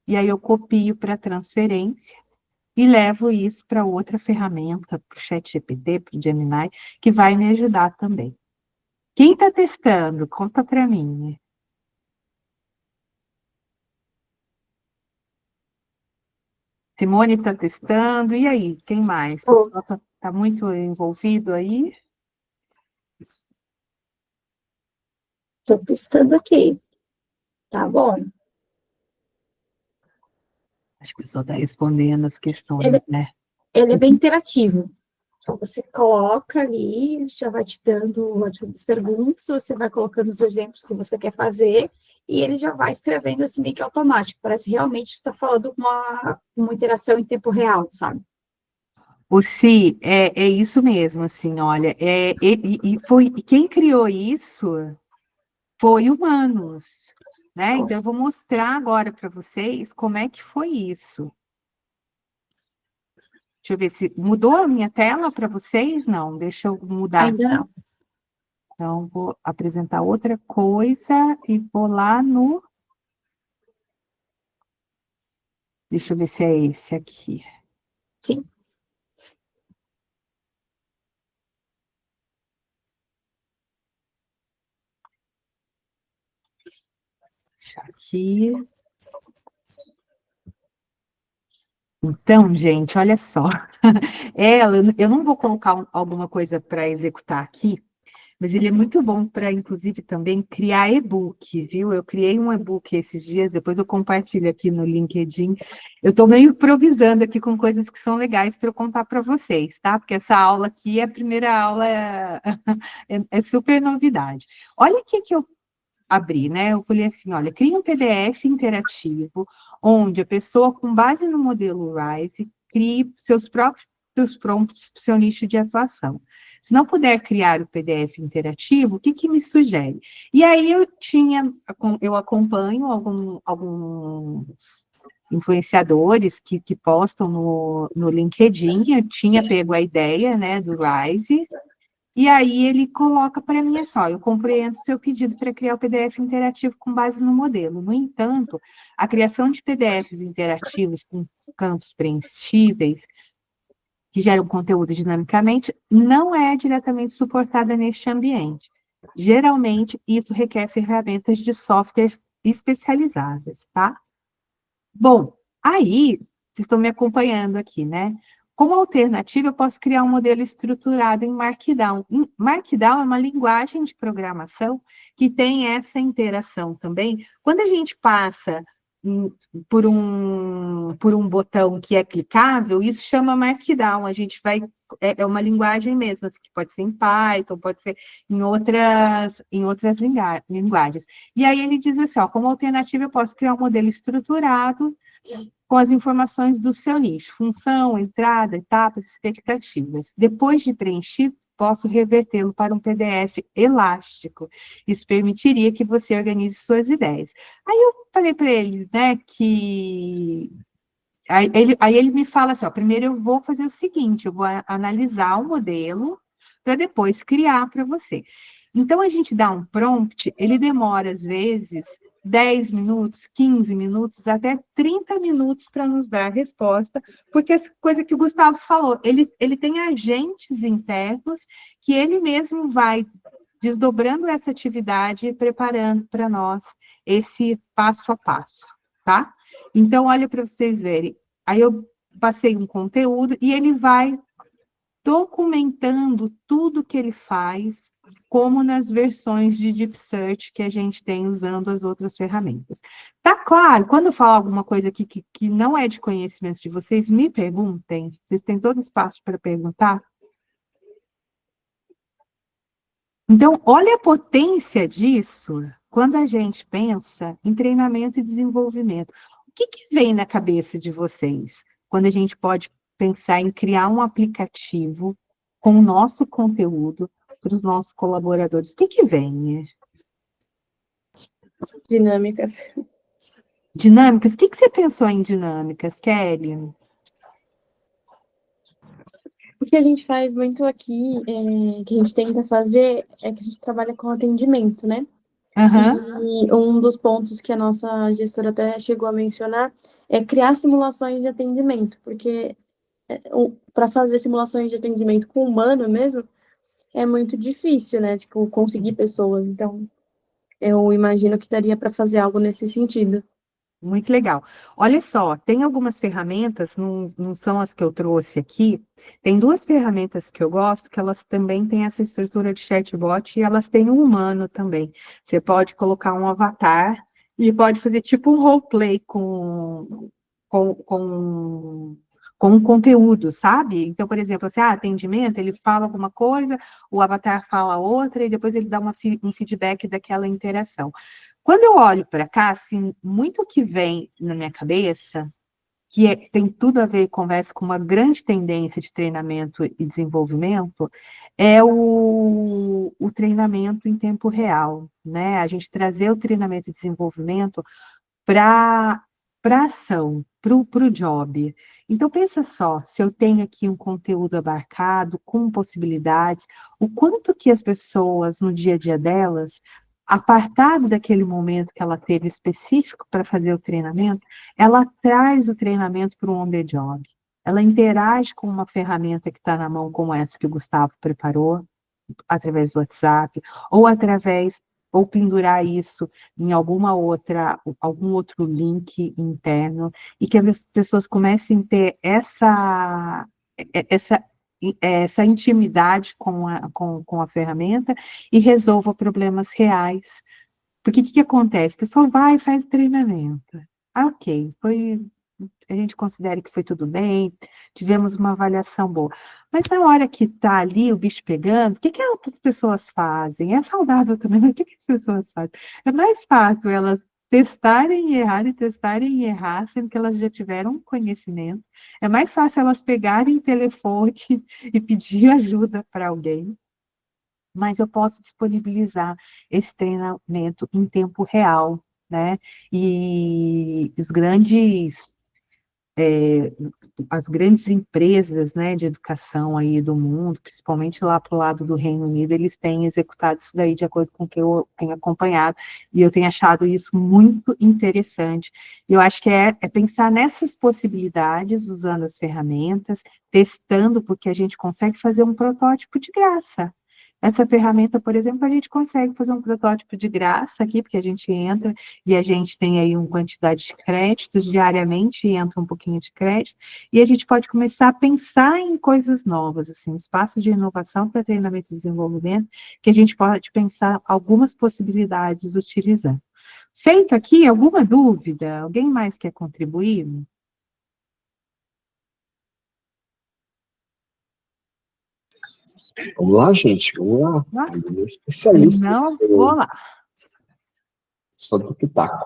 E aí eu copio para transferência e levo isso para outra ferramenta, para o ChatGPT, para o Gemini, que vai me ajudar também. Quem está testando? Conta para mim. Simone está testando, e aí, quem mais? O pessoal está muito envolvido aí? Estou testando aqui. Tá bom. Acho que o pessoal está respondendo as questões, né? Ele é bem interativo. Então, você coloca ali, já vai te dando as perguntas, você vai colocando os exemplos que você quer fazer, e ele já vai escrevendo assim meio que automático. Parece realmente está falando uma interação em tempo real, sabe? O Si, é isso mesmo, assim, olha, e quem criou isso foi Humanos, né? Então, eu vou mostrar agora para vocês como é que foi isso. Deixa eu ver se mudou a minha tela para vocês. Não, deixa eu mudar. Ainda não. Então, vou apresentar outra coisa e vou lá no... Deixa eu ver se é esse aqui. Sim. Deixa aqui. Então, gente, olha só. Eu não vou colocar alguma coisa para executar aqui, mas ele é muito bom para, inclusive, também criar e-book, viu? Eu criei um e-book esses dias, depois eu compartilho aqui no LinkedIn. Eu estou meio improvisando aqui com coisas que são legais para eu contar para vocês, tá? Porque essa aula aqui, a primeira aula é super novidade. Olha o que eu abri, né? Eu falei assim, olha, cria um PDF interativo, onde a pessoa, com base no modelo RISE, crie seus próprios prompts para o seu nicho de atuação. Se não puder criar o PDF interativo, o que me sugere? E aí eu acompanho alguns influenciadores que postam no LinkedIn, eu tinha pego a ideia, né, do RISE, e aí ele coloca para mim, só, eu compreendo seu pedido para criar o PDF interativo com base no modelo. No entanto, a criação de PDFs interativos com campos preenchíveis, que geram conteúdo dinamicamente, não é diretamente suportada neste ambiente. Geralmente, isso requer ferramentas de software especializadas, tá? Bom, aí, vocês estão me acompanhando aqui, né? Como alternativa, eu posso criar um modelo estruturado em Markdown. Markdown é uma linguagem de programação que tem essa interação também. Quando a gente passa por um botão que é clicável, isso chama Markdown. A gente vai... É uma linguagem mesmo, assim, que pode ser em Python, pode ser em outras linguagens. E aí ele diz assim, ó, como alternativa eu posso criar um modelo estruturado com as informações do seu nicho, função, entrada, etapas, expectativas. Depois de preenchido, posso revertê-lo para um PDF elástico. Isso permitiria que você organize suas ideias. Aí eu falei para ele, né, que... Aí ele me fala assim, ó, primeiro eu vou fazer o seguinte, eu vou analisar o modelo para depois criar para você. Então, a gente dá um prompt, ele demora, às vezes, 10 minutos, 15 minutos, até 30 minutos para nos dar a resposta, porque essa coisa que o Gustavo falou, ele tem agentes internos que ele mesmo vai desdobrando essa atividade e preparando para nós esse passo a passo, tá? Então, olha para vocês verem. Aí eu passei um conteúdo e ele vai documentando tudo que ele faz, como nas versões de Deep Search que a gente tem usando as outras ferramentas. Tá claro, quando eu falo alguma coisa aqui que não é de conhecimento de vocês, me perguntem. Vocês têm todo espaço para perguntar. Então, olha a potência disso quando a gente pensa em treinamento e desenvolvimento. O que vem na cabeça de vocês quando a gente pode pensar em criar um aplicativo com o nosso conteúdo para os nossos colaboradores? O que vem? Dinâmicas. Dinâmicas? O que você pensou em dinâmicas, Kelly? O que a gente faz muito aqui, que a gente tenta fazer, é que a gente trabalha com atendimento, né? Uhum. E um dos pontos que a nossa gestora até chegou a mencionar é criar simulações de atendimento, porque para fazer simulações de atendimento com humano mesmo, é muito difícil, né? Tipo, conseguir pessoas. Então, eu imagino que daria para fazer algo nesse sentido. Muito legal. Olha só, tem algumas ferramentas, não são as que eu trouxe aqui, tem duas ferramentas que eu gosto, que elas também têm essa estrutura de chatbot e elas têm um humano também. Você pode colocar um avatar e pode fazer tipo um roleplay com um conteúdo, sabe? Então, por exemplo, assim, atendimento, ele fala alguma coisa, o avatar fala outra, e depois ele dá um feedback daquela interação. Quando eu olho para cá, assim, muito que vem na minha cabeça, tem tudo a ver, conversa com uma grande tendência de treinamento e desenvolvimento, é o treinamento em tempo real, né? A gente trazer o treinamento e desenvolvimento para ação, para o job. Então, pensa só, se eu tenho aqui um conteúdo abarcado, com possibilidades, o quanto que as pessoas, no dia a dia delas, apartado daquele momento que ela teve específico para fazer o treinamento, ela traz o treinamento para um on-the-job. Ela interage com uma ferramenta que está na mão, como essa que o Gustavo preparou, através do WhatsApp, ou pendurar isso em algum outro link interno, e que as pessoas comecem a ter essa intimidade com a ferramenta e resolva problemas reais. Porque o que acontece? A pessoa vai e faz treinamento. Ok, a gente considera que foi tudo bem, tivemos uma avaliação boa. Mas na hora que está ali o bicho pegando, o que outras pessoas fazem? É saudável também, mas o que as pessoas fazem? É mais fácil elas testarem e errar, sendo que elas já tiveram conhecimento. É mais fácil elas pegarem o telefone e pedir ajuda para alguém. Mas eu posso disponibilizar esse treinamento em tempo real, né? E as grandes empresas, né, de educação aí do mundo, principalmente lá para o lado do Reino Unido, eles têm executado isso daí de acordo com o que eu tenho acompanhado, e eu tenho achado isso muito interessante. Eu acho que é pensar nessas possibilidades, usando as ferramentas, testando, porque a gente consegue fazer um protótipo de graça. Essa ferramenta, por exemplo, a gente consegue fazer um protótipo de graça aqui, porque a gente entra e a gente tem aí uma quantidade de créditos, diariamente entra um pouquinho de crédito, e a gente pode começar a pensar em coisas novas, assim, um espaço de inovação para treinamento e desenvolvimento, que a gente pode pensar algumas possibilidades utilizando. Feito aqui, alguma dúvida? Alguém mais quer contribuir? Vamos lá, gente, vamos lá. Lá? Eu especialista. Não, vou lá. Só do pitaco.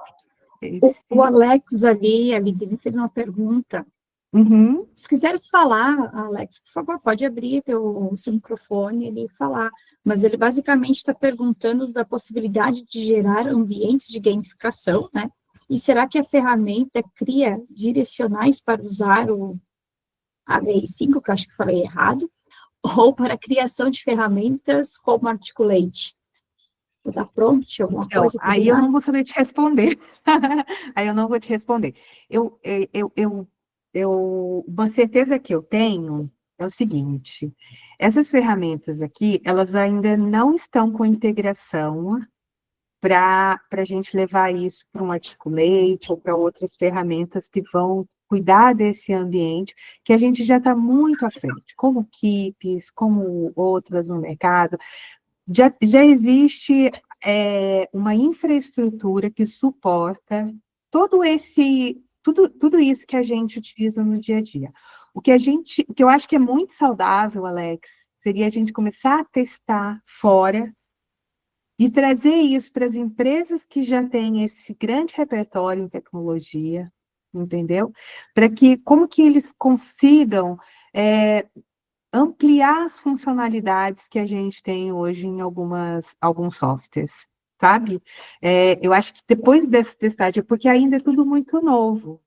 O Alex ali, a Aline fez uma pergunta. Uhum. Se quiseres falar, Alex, por favor, pode abrir o seu microfone e falar. Mas ele basicamente está perguntando da possibilidade de gerar ambientes de gamificação, né? E será que a ferramenta cria direcionais para usar o HI5, que eu acho que falei errado, ou para a criação de ferramentas como Articulate? Vou dar prompt, alguma Então, coisa? aí eu não vou saber te responder. Aí eu não vou te responder. Uma certeza que eu tenho é o seguinte: essas ferramentas aqui, elas ainda não estão com integração para a gente levar isso para um Articulate ou para outras ferramentas que vão cuidar desse ambiente, que a gente já está muito à frente, como Keeps, como outras no mercado. Já existe uma infraestrutura que suporta tudo isso que a gente utiliza no dia a dia. O que eu acho que é muito saudável, Alex, seria a gente começar a testar fora e trazer isso para as empresas que já têm esse grande repertório em tecnologia, entendeu? Para que, como que eles consigam ampliar as funcionalidades que a gente tem hoje em alguns softwares, sabe? Eu acho que depois dessa testagem, porque ainda é tudo muito novo.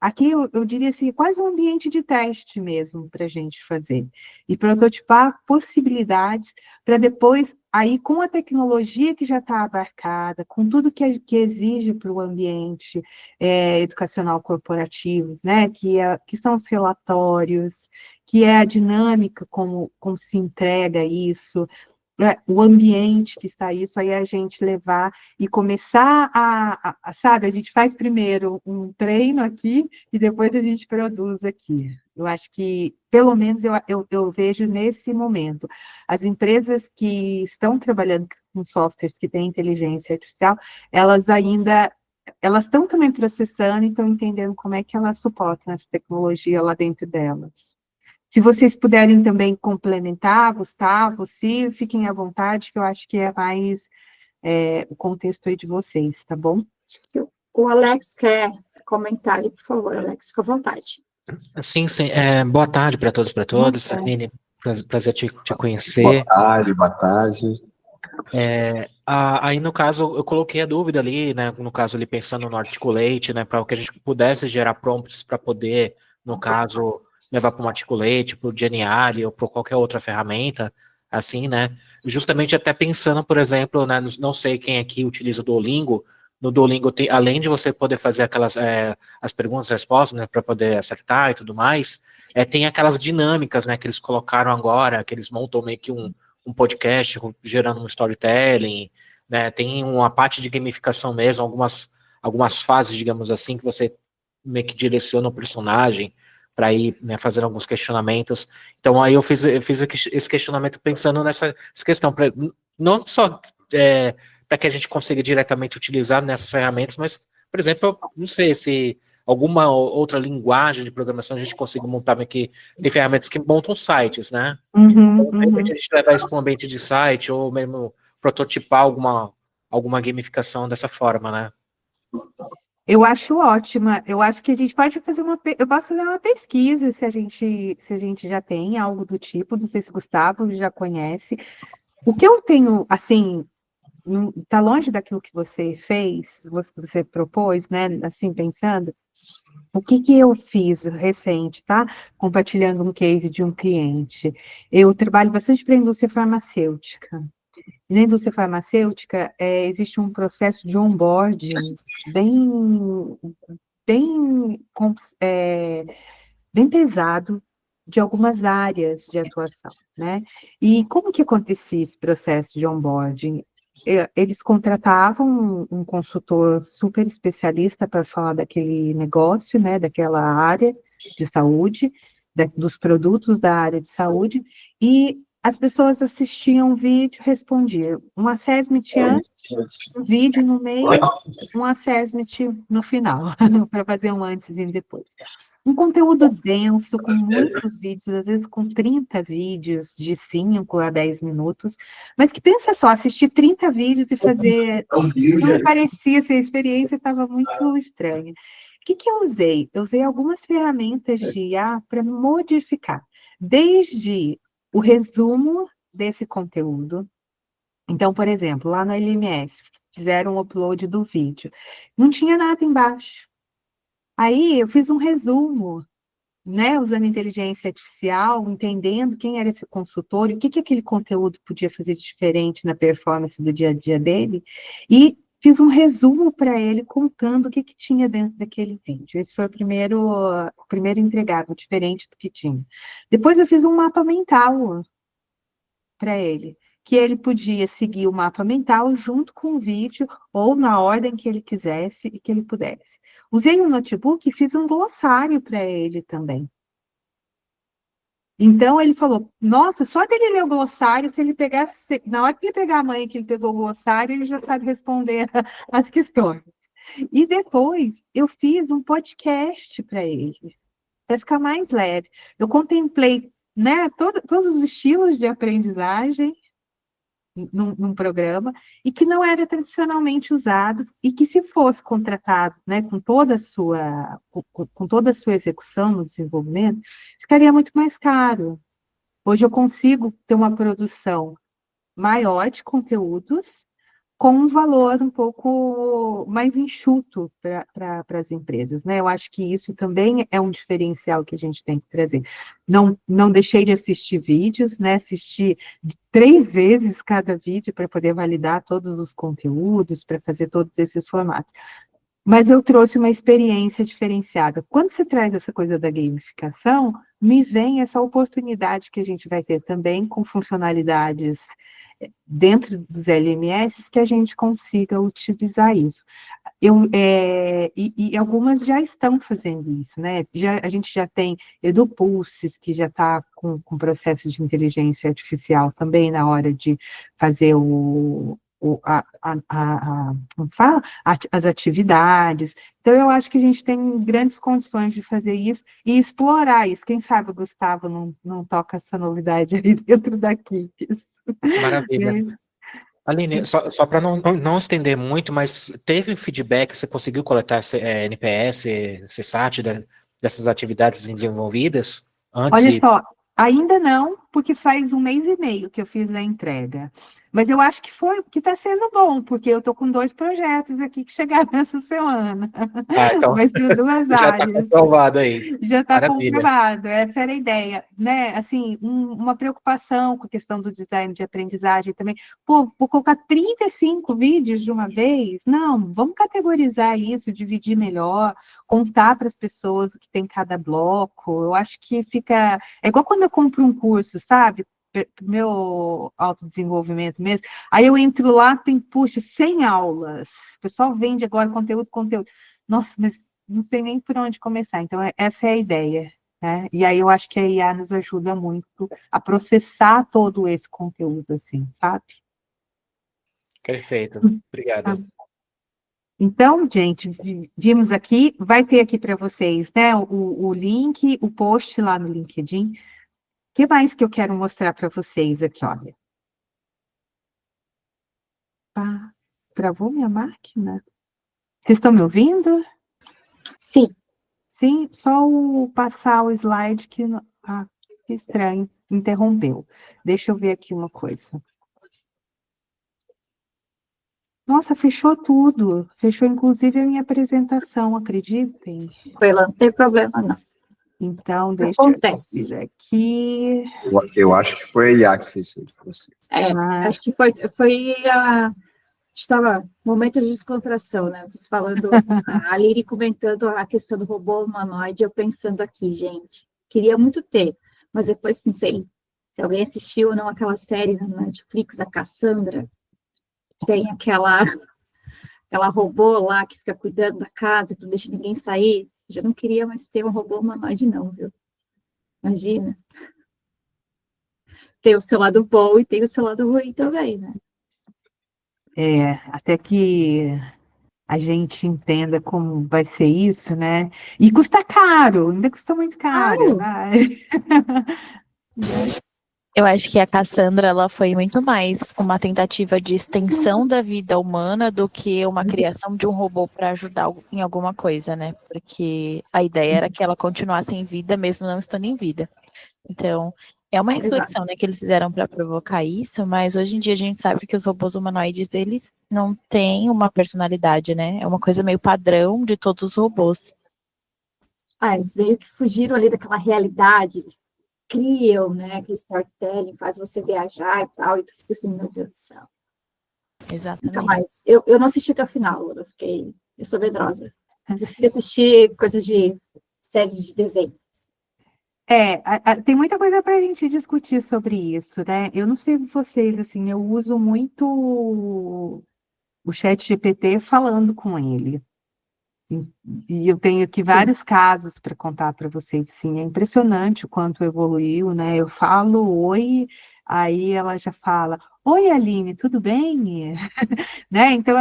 Aqui eu diria assim, quase um ambiente de teste mesmo para a gente fazer. E prototipar possibilidades para depois, aí com a tecnologia que já está abarcada, com tudo que exige para o ambiente educacional corporativo, né? Que são os relatórios, que é a dinâmica como se entrega isso, o ambiente que está isso, aí a gente levar e começar sabe, a gente faz primeiro um treino aqui e depois a gente produz aqui. Eu acho que, pelo menos, eu vejo nesse momento. As empresas que estão trabalhando com softwares que têm inteligência artificial, elas estão também processando e estão entendendo como é que elas suportam essa tecnologia lá dentro delas. Se vocês puderem também complementar, Gustavo, se fiquem à vontade, que eu acho que é mais o contexto aí de vocês, tá bom? O Alex quer comentar ali, por favor, Alex, fica à vontade. Sim, sim. Boa tarde para todos, para todas. Aline, prazer te conhecer. Boa tarde. Aí, no caso, eu coloquei a dúvida ali, né? No caso, ali pensando no Articulate, né? Para que a gente pudesse gerar prompts para poder, no caso, levar para um Articulate, para o Geniali ou para qualquer outra ferramenta, assim, né? Justamente até pensando, por exemplo, né? Não sei quem aqui utiliza o Duolingo. No Duolingo, além de você poder fazer aquelas as perguntas e respostas, né? Para poder acertar e tudo mais, tem aquelas dinâmicas, né? Que eles colocaram agora, que eles montam meio que um podcast gerando um storytelling, né? Tem uma parte de gamificação mesmo, algumas fases, digamos assim, que você meio que direciona o personagem para ir, né, fazendo alguns questionamentos. Então aí eu fiz esse questionamento pensando nessa questão, não só para que a gente consiga diretamente utilizar nessas ferramentas, mas, por exemplo, eu não sei se alguma outra linguagem de programação a gente consiga montar aqui. Tem ferramentas que montam sites, né? Então, de repente, a gente levar isso para um ambiente de site ou mesmo prototipar alguma gamificação dessa forma, né? Eu acho ótima. Eu acho que a gente pode fazer eu posso fazer uma pesquisa se a gente já tem algo do tipo. Não sei se o Gustavo já conhece. O que eu tenho, assim, está longe daquilo que você fez, você propôs, né? Assim, pensando. O que eu fiz recente, tá? Compartilhando um case de um cliente. Eu trabalho bastante para a indústria farmacêutica. Na indústria farmacêutica, existe um processo de onboarding bem, bem pesado de algumas áreas de atuação, né? E como que acontecia esse processo de onboarding? Eles contratavam um consultor super especialista para falar daquele negócio, né, daquela área de saúde, dos produtos da área de saúde, e as pessoas assistiam o vídeo, respondiam. Um assessment antes, um vídeo no meio, um assessment no final, para fazer um antes e depois. Um conteúdo denso, com muitos vídeos, às vezes com 30 vídeos, de 5 a 10 minutos, mas que pensa só, assistir 30 vídeos e fazer... Não parecia ser, a experiência estava muito estranha. O que eu usei? Eu usei algumas ferramentas de IA para modificar, desde o resumo desse conteúdo. Então, por exemplo, lá no LMS, fizeram um upload do vídeo. Não tinha nada embaixo. Aí, eu fiz um resumo, né, usando inteligência artificial, entendendo quem era esse consultor e o que aquele conteúdo podia fazer de diferente na performance do dia a dia dele, e fiz um resumo para ele, contando o que tinha dentro daquele vídeo. Esse foi o primeiro entregável, diferente do que tinha. Depois eu fiz um mapa mental para ele, que ele podia seguir o mapa mental junto com o vídeo, ou na ordem que ele quisesse e que ele pudesse. Usei o notebook e fiz um glossário para ele também. Então, ele falou, nossa, só dele ler o glossário, se ele pegasse, na hora que ele pegar a mãe que ele pegou o glossário, ele já sabe responder as questões. E depois, eu fiz um podcast para ele, para ficar mais leve. Eu contemplei, né, todos os estilos de aprendizagem num programa, e que não era tradicionalmente usado, e que se fosse contratado, né, com toda a sua execução no desenvolvimento, ficaria muito mais caro. Hoje eu consigo ter uma produção maior de conteúdos com um valor um pouco mais enxuto para as empresas, né? Eu acho que isso também é um diferencial que a gente tem que trazer. Não deixei de assistir vídeos, né? Assisti 3 vezes cada vídeo para poder validar todos os conteúdos, para fazer todos esses formatos. Mas eu trouxe uma experiência diferenciada. Quando você traz essa coisa da gamificação, me vem essa oportunidade que a gente vai ter também com funcionalidades dentro dos LMS, que a gente consiga utilizar isso. E algumas já estão fazendo isso, né? A gente já tem EduPulses, que já está com processo de inteligência artificial também na hora de fazer as atividades. Então, eu acho que a gente tem grandes condições de fazer isso e explorar isso. Quem sabe o Gustavo não toca essa novidade aí dentro daqui. Maravilha. Aline, só para não estender muito, mas teve feedback, você conseguiu coletar NPS, CSAT, dessas atividades desenvolvidas antes? Olha só, ainda não, porque faz 1 mês e meio que eu fiz a entrega. Mas eu acho que está sendo bom, porque eu estou com 2 projetos aqui que chegaram essa semana. Então, vai ser 2 já áreas. está comprovado aí. Já está comprovado, essa era a ideia, né? Assim, uma preocupação com a questão do design de aprendizagem também. Pô, vou colocar 35 vídeos de uma vez? Não, vamos categorizar isso, dividir melhor, contar para as pessoas o que tem cada bloco. Eu acho que fica... É igual quando eu compro um curso, sabe? Meu autodesenvolvimento mesmo, aí eu entro lá, tem, puxa, 100 aulas, o pessoal vende agora conteúdo, nossa, mas não sei nem por onde começar, então essa é a ideia, né? E aí eu acho que a IA nos ajuda muito a processar todo esse conteúdo, assim, sabe? Perfeito, obrigado. Tá. Então, gente, vimos aqui, vai ter aqui para vocês, né, o link, o post lá no LinkedIn. O que mais que eu quero mostrar para vocês aqui, olha? Travou minha máquina? Vocês estão me ouvindo? Sim. Sim, só passar o slide que... que estranho, interrompeu. Deixa eu ver aqui uma coisa. Nossa, fechou tudo. Fechou, inclusive, a minha apresentação, acreditem. Não tem problema, não. Então, Isso deixa acontece. eu ver aqui. Eu acho que foi a IA que fez isso para você. Acho que foi estava momento de descontração, né? Vocês falando, a Aline comentando a questão do robô humanoide, eu pensando aqui, gente, queria muito ter, mas depois, não sei se alguém assistiu ou não aquela série na Netflix, a Cassandra, tem aquela robô lá que fica cuidando da casa, que não deixa ninguém sair. Já não queria mais ter um robô humanoide, não, viu? Imagina. tem o seu lado bom e tem o seu lado ruim também, né? Até que a gente entenda como vai ser isso, né? E custa caro, ainda custa muito caro. Vai. Eu acho que a Cassandra, ela foi muito mais uma tentativa de extensão da vida humana do que uma criação de um robô para ajudar em alguma coisa, né? Porque a ideia era que ela continuasse em vida mesmo não estando em vida. Então, é uma reflexão, né, que eles fizeram para provocar isso, mas hoje em dia a gente sabe que os robôs humanoides, eles não têm uma personalidade, né? É uma coisa meio padrão de todos os robôs. Eles meio que fugiram ali daquela realidade, eles criam, né, aquele storytelling, faz você viajar e tal, e tu fica assim, meu Deus do céu. Exatamente. Então, mas eu não assisti até o final, eu sou medrosa. Eu fui assistir coisas de séries de desenho. Tem muita coisa para a gente discutir sobre isso, né? Eu não sei vocês, assim, eu uso muito o ChatGPT falando com ele. E eu tenho aqui vários casos para contar para vocês, sim, é impressionante o quanto evoluiu, né? Eu falo oi, aí ela já fala, oi, Aline, tudo bem? Né? Então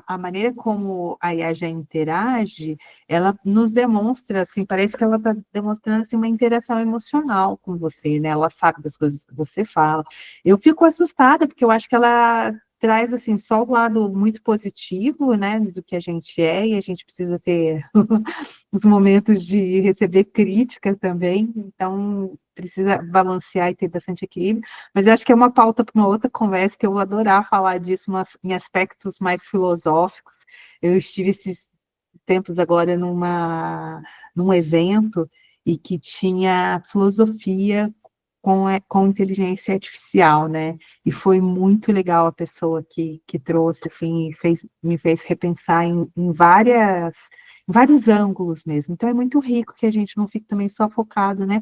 a maneira como a IA já interage, ela nos demonstra, assim, parece que ela está demonstrando assim, uma interação emocional com você, né? Ela sabe das coisas que você fala. Eu fico assustada, porque eu acho que ela traz assim só o lado muito positivo, né, do que a gente é, e a gente precisa ter os momentos de receber crítica também, então precisa balancear e ter bastante equilíbrio, mas eu acho que é uma pauta para uma outra conversa, que eu vou adorar falar disso em aspectos mais filosóficos. Eu estive esses tempos agora num evento e que tinha filosofia com inteligência artificial, né? E foi muito legal a pessoa que trouxe, assim, me fez repensar em vários ângulos mesmo. Então é muito rico que a gente não fique também só focado, né,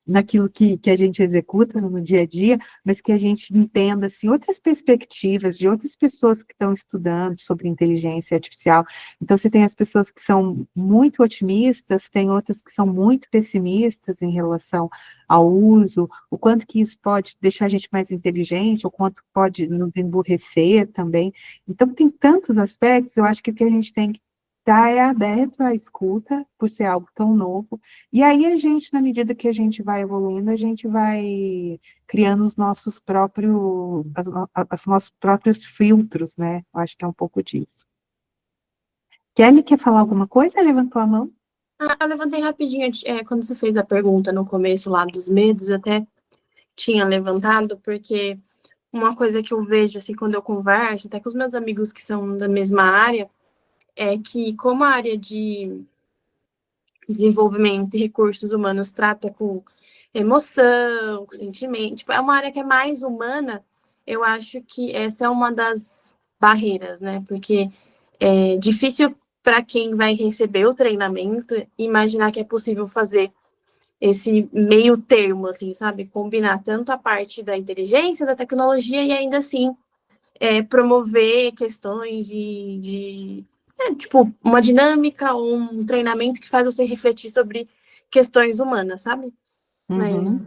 naquilo que a gente executa no dia a dia, mas que a gente entenda assim, outras perspectivas de outras pessoas que estão estudando sobre inteligência artificial. Então, você tem as pessoas que são muito otimistas, tem outras que são muito pessimistas em relação ao uso, o quanto que isso pode deixar a gente mais inteligente, o quanto pode nos emburrecer também. Então, tem tantos aspectos, eu acho que o que a gente tem que estar aberto à escuta, por ser algo tão novo, e aí a gente, na medida que a gente vai evoluindo, a gente vai criando os nossos os nossos próprios filtros, né? Eu acho que é um pouco disso. Kelly, quer falar alguma coisa? Levantou a mão? Eu levantei rapidinho, quando você fez a pergunta no começo lá dos medos, eu até tinha levantado, porque uma coisa que eu vejo, assim, quando eu converso, até com os meus amigos que são da mesma área, é que como a área de desenvolvimento e recursos humanos trata com emoção, com sentimento, tipo, é uma área que é mais humana, eu acho que essa é uma das barreiras, né? Porque é difícil para quem vai receber o treinamento imaginar que é possível fazer esse meio termo, assim, sabe? Combinar tanto a parte da inteligência, da tecnologia e ainda assim promover questões tipo, uma dinâmica ou um treinamento que faz você refletir sobre questões humanas, sabe? Mas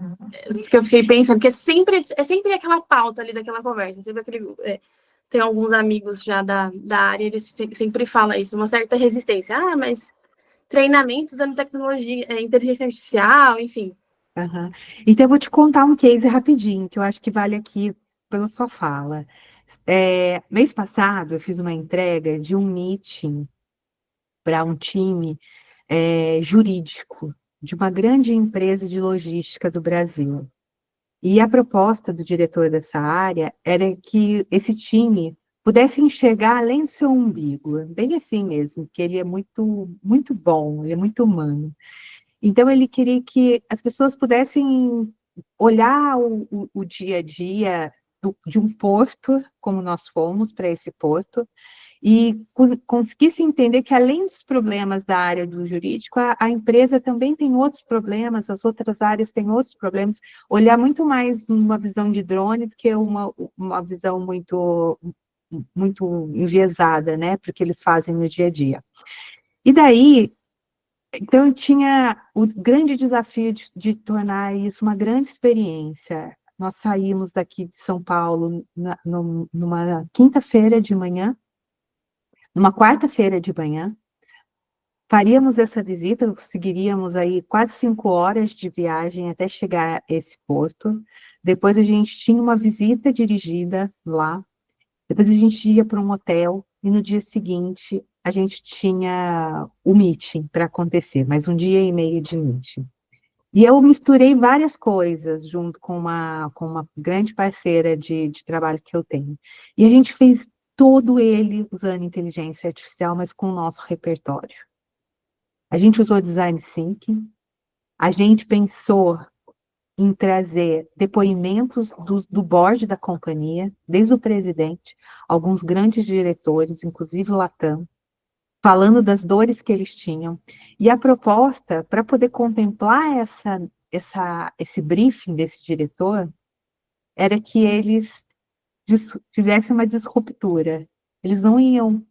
porque eu fiquei pensando que é sempre aquela pauta ali daquela conversa, sempre tem alguns amigos já da área, eles sempre falam isso, uma certa resistência. Mas treinamento usando tecnologia, inteligência artificial, enfim. Então, eu vou te contar um case rapidinho, que eu acho que vale aqui pela sua fala. Mês passado, eu fiz uma entrega de um meeting para um time jurídico de uma grande empresa de logística do Brasil. E a proposta do diretor dessa área era que esse time pudesse enxergar além do seu umbigo, bem assim mesmo, que ele é muito, muito bom, ele é muito humano. Então, ele queria que as pessoas pudessem olhar o dia a dia de um porto, como nós fomos para esse porto, e conseguisse entender que, além dos problemas da área do jurídico, a empresa também tem outros problemas, as outras áreas têm outros problemas, olhar muito mais numa visão de drone do que uma visão muito, muito enviesada, né, para o que eles fazem no dia a dia. E daí, Então, eu tinha o grande desafio de tornar isso uma grande experiência. Nós saímos daqui de São Paulo numa quinta-feira de manhã, numa quarta-feira de manhã, faríamos essa visita, conseguiríamos aí quase 5 horas de viagem até chegar a esse porto. Depois a gente tinha uma visita dirigida lá. Depois a gente ia para um hotel e no dia seguinte a gente tinha o meeting para acontecer, mais um dia e meio de meeting. E eu misturei várias coisas junto com uma grande parceira de trabalho que eu tenho. E a gente fez todo ele usando inteligência artificial, mas com o nosso repertório. A gente usou design thinking, a gente pensou em trazer depoimentos do board da companhia, desde o presidente, alguns grandes diretores, inclusive o Latam, falando das dores que eles tinham. E a proposta, para poder contemplar esse briefing desse diretor, era que eles fizessem uma disruptura. Eles não iam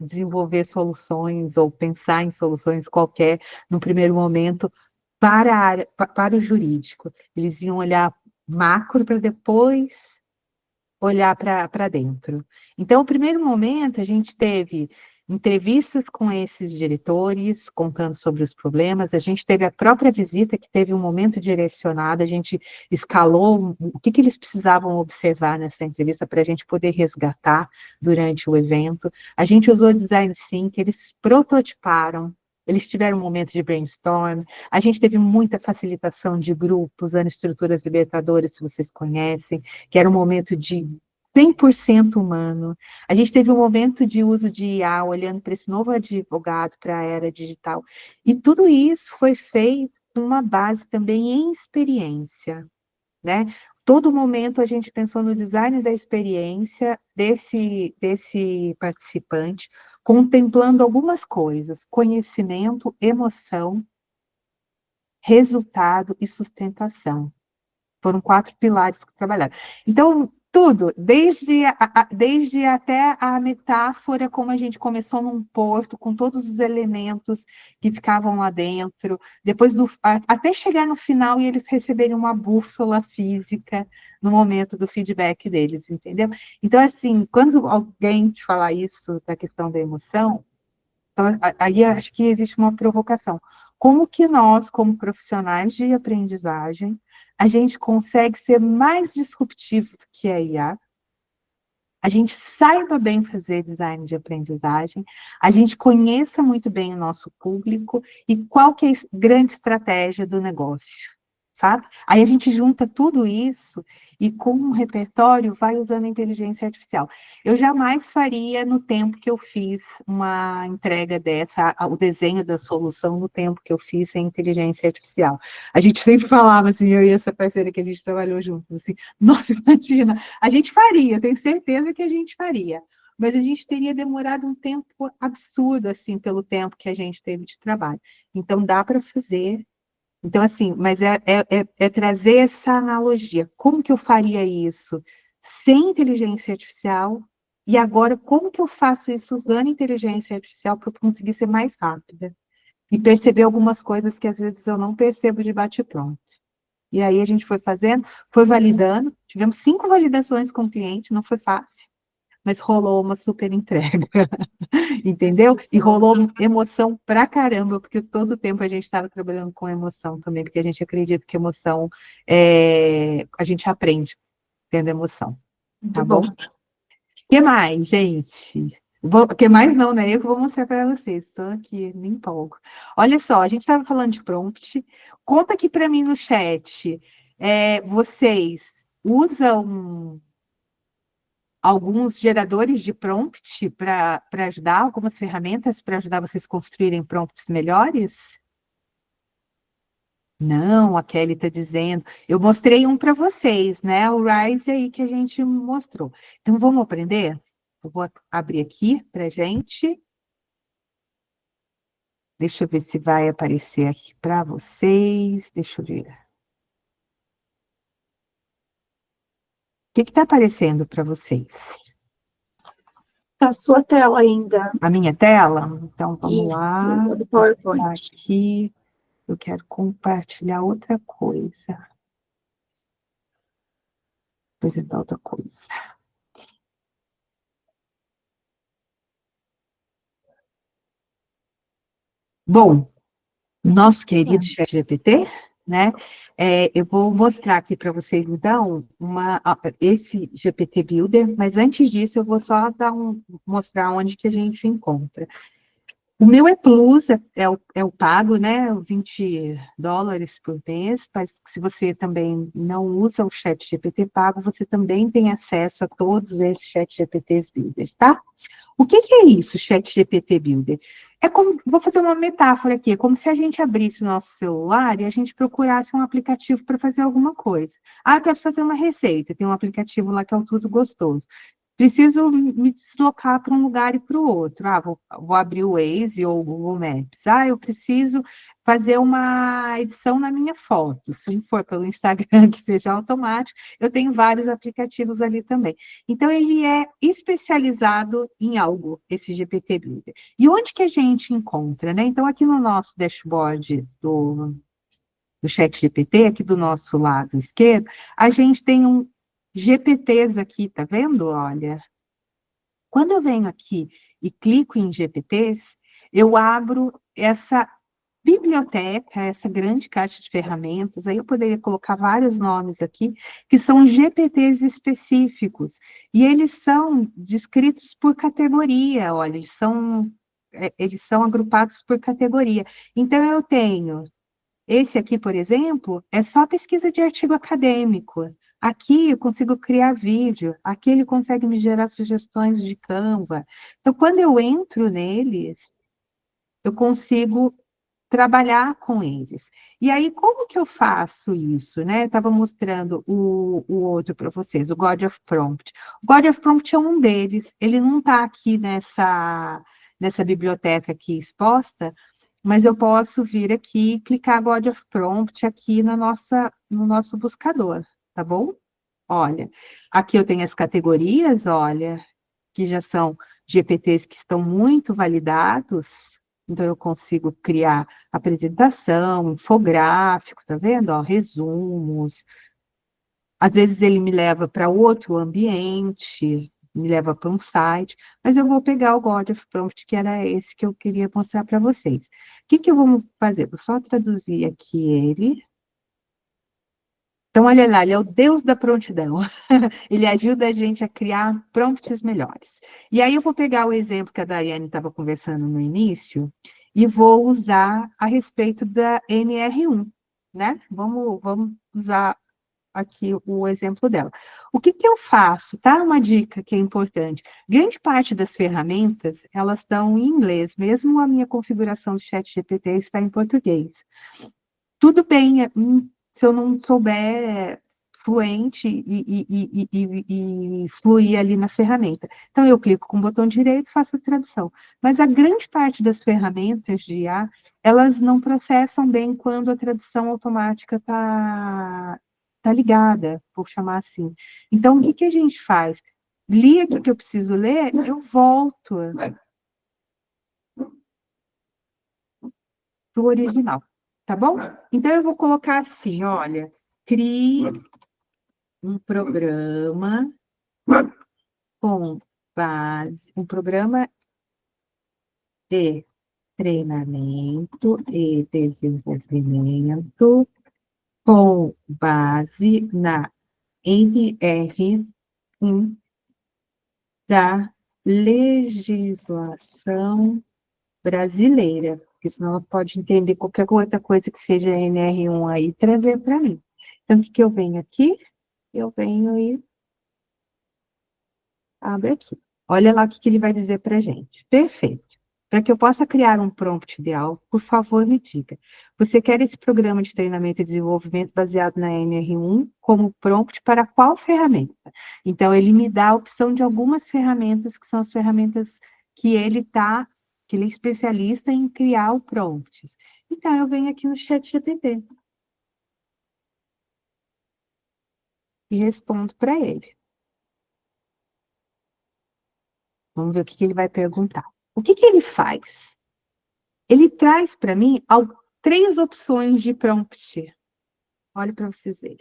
desenvolver soluções ou pensar em soluções qualquer no primeiro momento para o jurídico. Eles iam olhar macro para depois olhar para dentro. Então, no primeiro momento, a gente teve entrevistas com esses diretores, contando sobre os problemas, a gente teve a própria visita, que teve um momento direcionado, a gente escalou o que eles precisavam observar nessa entrevista para a gente poder resgatar durante o evento. A gente usou design thinking, eles prototiparam, eles tiveram um momento de brainstorm, a gente teve muita facilitação de grupos, usando estruturas libertadoras, se vocês conhecem, que era um momento de 100% humano. A gente teve um momento de uso de IA, olhando para esse novo advogado, para a era digital. E tudo isso foi feito com uma base também em experiência, né? Todo momento a gente pensou no design da experiência desse participante, contemplando algumas coisas: conhecimento, emoção, resultado e sustentação. Foram 4 pilares que trabalharam. Então, tudo, desde até a metáfora, como a gente começou num porto, com todos os elementos que ficavam lá dentro, depois até chegar no final e eles receberem uma bússola física no momento do feedback deles, entendeu? Então, assim, quando alguém te falar isso, da questão da emoção, aí acho que existe uma provocação. Como que nós, como profissionais de aprendizagem, a gente consegue ser mais disruptivo do que a IA, a gente saiba bem fazer design de aprendizagem, a gente conheça muito bem o nosso público e qual que é a grande estratégia do negócio, sabe? Aí a gente junta tudo isso e com um repertório vai usando a inteligência artificial. Eu jamais faria no tempo que eu fiz uma entrega dessa, o desenho da solução no tempo que eu fiz sem inteligência artificial. A gente sempre falava assim, eu e essa parceira que a gente trabalhou juntos, assim, nossa, imagina, a gente faria, tenho certeza que a gente faria, mas a gente teria demorado um tempo absurdo, assim, pelo tempo que a gente teve de trabalho. Então, dá para fazer. Então, assim, mas é trazer essa analogia. Como que eu faria isso sem inteligência artificial? E agora, como que eu faço isso usando inteligência artificial para eu conseguir ser mais rápida? E perceber algumas coisas que às vezes eu não percebo de bate-pronto. E aí a gente foi fazendo, foi validando, tivemos 5 validações com o cliente, não foi fácil, mas rolou uma super entrega, entendeu? E rolou emoção pra caramba, porque todo o tempo a gente estava trabalhando com emoção também, porque a gente acredita que emoção, a gente aprende tendo emoção, tá bom? O que mais, gente? O que mais não, né? Eu que vou mostrar para vocês, estou aqui, me empolgo. Olha só, a gente estava falando de prompt, conta aqui para mim no chat, vocês usam alguns geradores de prompt para ajudar, algumas ferramentas para ajudar vocês a construírem prompts melhores? Não, a Kelly está dizendo. Eu mostrei um para vocês, né? O Rise aí que a gente mostrou. Então, vamos aprender? Eu vou abrir aqui para a gente. Deixa eu ver se vai aparecer aqui para vocês. Deixa eu ver. O que está aparecendo para vocês? Tá a sua tela ainda. A minha tela? Então, vamos Isso, lá. do PowerPoint. Aqui, eu quero compartilhar outra coisa. Apresentar outra coisa. Bom, nosso querido ChatGPT, né? Eu vou mostrar aqui para vocês, então, esse GPT Builder, mas antes disso eu vou só mostrar onde que a gente encontra. O meu é Plus, é o pago, né? $20 por mês, mas se você também não usa o ChatGPT pago, você também tem acesso a todos esses ChatGPTs Builders, tá? O que é isso, ChatGPT Builder? Vou fazer uma metáfora aqui, é como se a gente abrisse o nosso celular e a gente procurasse um aplicativo para fazer alguma coisa. Ah, eu quero fazer uma receita, tem um aplicativo lá que é o Tudo Gostoso. Preciso me deslocar para um lugar e para o outro. Ah, vou abrir o Waze ou o Google Maps. Ah, eu preciso fazer uma edição na minha foto. Se não for pelo Instagram, que seja automático, eu tenho vários aplicativos ali também. Então, ele é especializado em algo, esse GPT Builder. E onde que a gente encontra, né? Então, aqui no nosso dashboard do ChatGPT, aqui do nosso lado esquerdo, a gente tem um GPTs aqui, tá vendo? Olha, quando eu venho aqui e clico em GPTs, eu abro essa biblioteca, essa grande caixa de ferramentas, aí eu poderia colocar vários nomes aqui, que são GPTs específicos, e eles são descritos por categoria, olha, eles são agrupados por categoria. Então, eu tenho esse aqui, por exemplo, é só pesquisa de artigo acadêmico. Aqui eu consigo criar vídeo, aqui ele consegue me gerar sugestões de Canva. Então, quando eu entro neles, eu consigo trabalhar com eles. E aí, como que eu faço isso, né? Eu estava mostrando o outro para vocês, o God of Prompt. O God of Prompt é um deles, ele não está aqui nessa biblioteca aqui exposta, mas eu posso vir aqui e clicar God of Prompt aqui no nosso buscador, tá bom? Olha, aqui eu tenho as categorias, olha, que já são GPTs que estão muito validados, então eu consigo criar apresentação, infográfico, tá vendo? Ó, resumos. Às vezes ele me leva para outro ambiente, me leva para um site, mas eu vou pegar o God of Prompt, que era esse que eu queria mostrar para vocês. O que eu vou fazer? Vou só traduzir aqui ele. Então, olha lá, ele é o Deus da prontidão. Ele ajuda a gente a criar prompts melhores. E aí eu vou pegar o exemplo que a Daiane estava conversando no início e vou usar a respeito da NR1, né? Vamos usar aqui o exemplo dela. O que eu faço, tá? Uma dica que é importante. Grande parte das ferramentas, elas estão em inglês, mesmo a minha configuração do ChatGPT está em português. Tudo bem, se eu não souber fluente e fluir ali na ferramenta. Então, eu clico com o botão direito e faço a tradução. Mas a grande parte das ferramentas de IA, elas não processam bem quando a tradução automática está ligada, por chamar assim. Então, o que a gente faz? Li aqui que eu preciso ler, eu volto para o original, tá bom? Então, eu vou colocar assim, olha, crie um programa com base, um programa de treinamento e desenvolvimento com base na NR1 da legislação brasileira, porque senão ela pode entender qualquer outra coisa que seja NR1 aí e trazer para mim. Então, o que eu venho aqui? Eu venho e abro aqui. Olha lá o que ele vai dizer para a gente. Perfeito. Para que eu possa criar um prompt ideal, por favor, me diga. Você quer esse programa de treinamento e desenvolvimento baseado na NR1 como prompt para qual ferramenta? Então, ele me dá a opção de algumas ferramentas, que são as ferramentas que ele é especialista em criar o prompts. Então, eu venho aqui no ChatGPT e respondo para ele. Vamos ver o que ele vai perguntar. O que ele faz? Ele traz para mim 3 opções de prompt. Olha para vocês verem.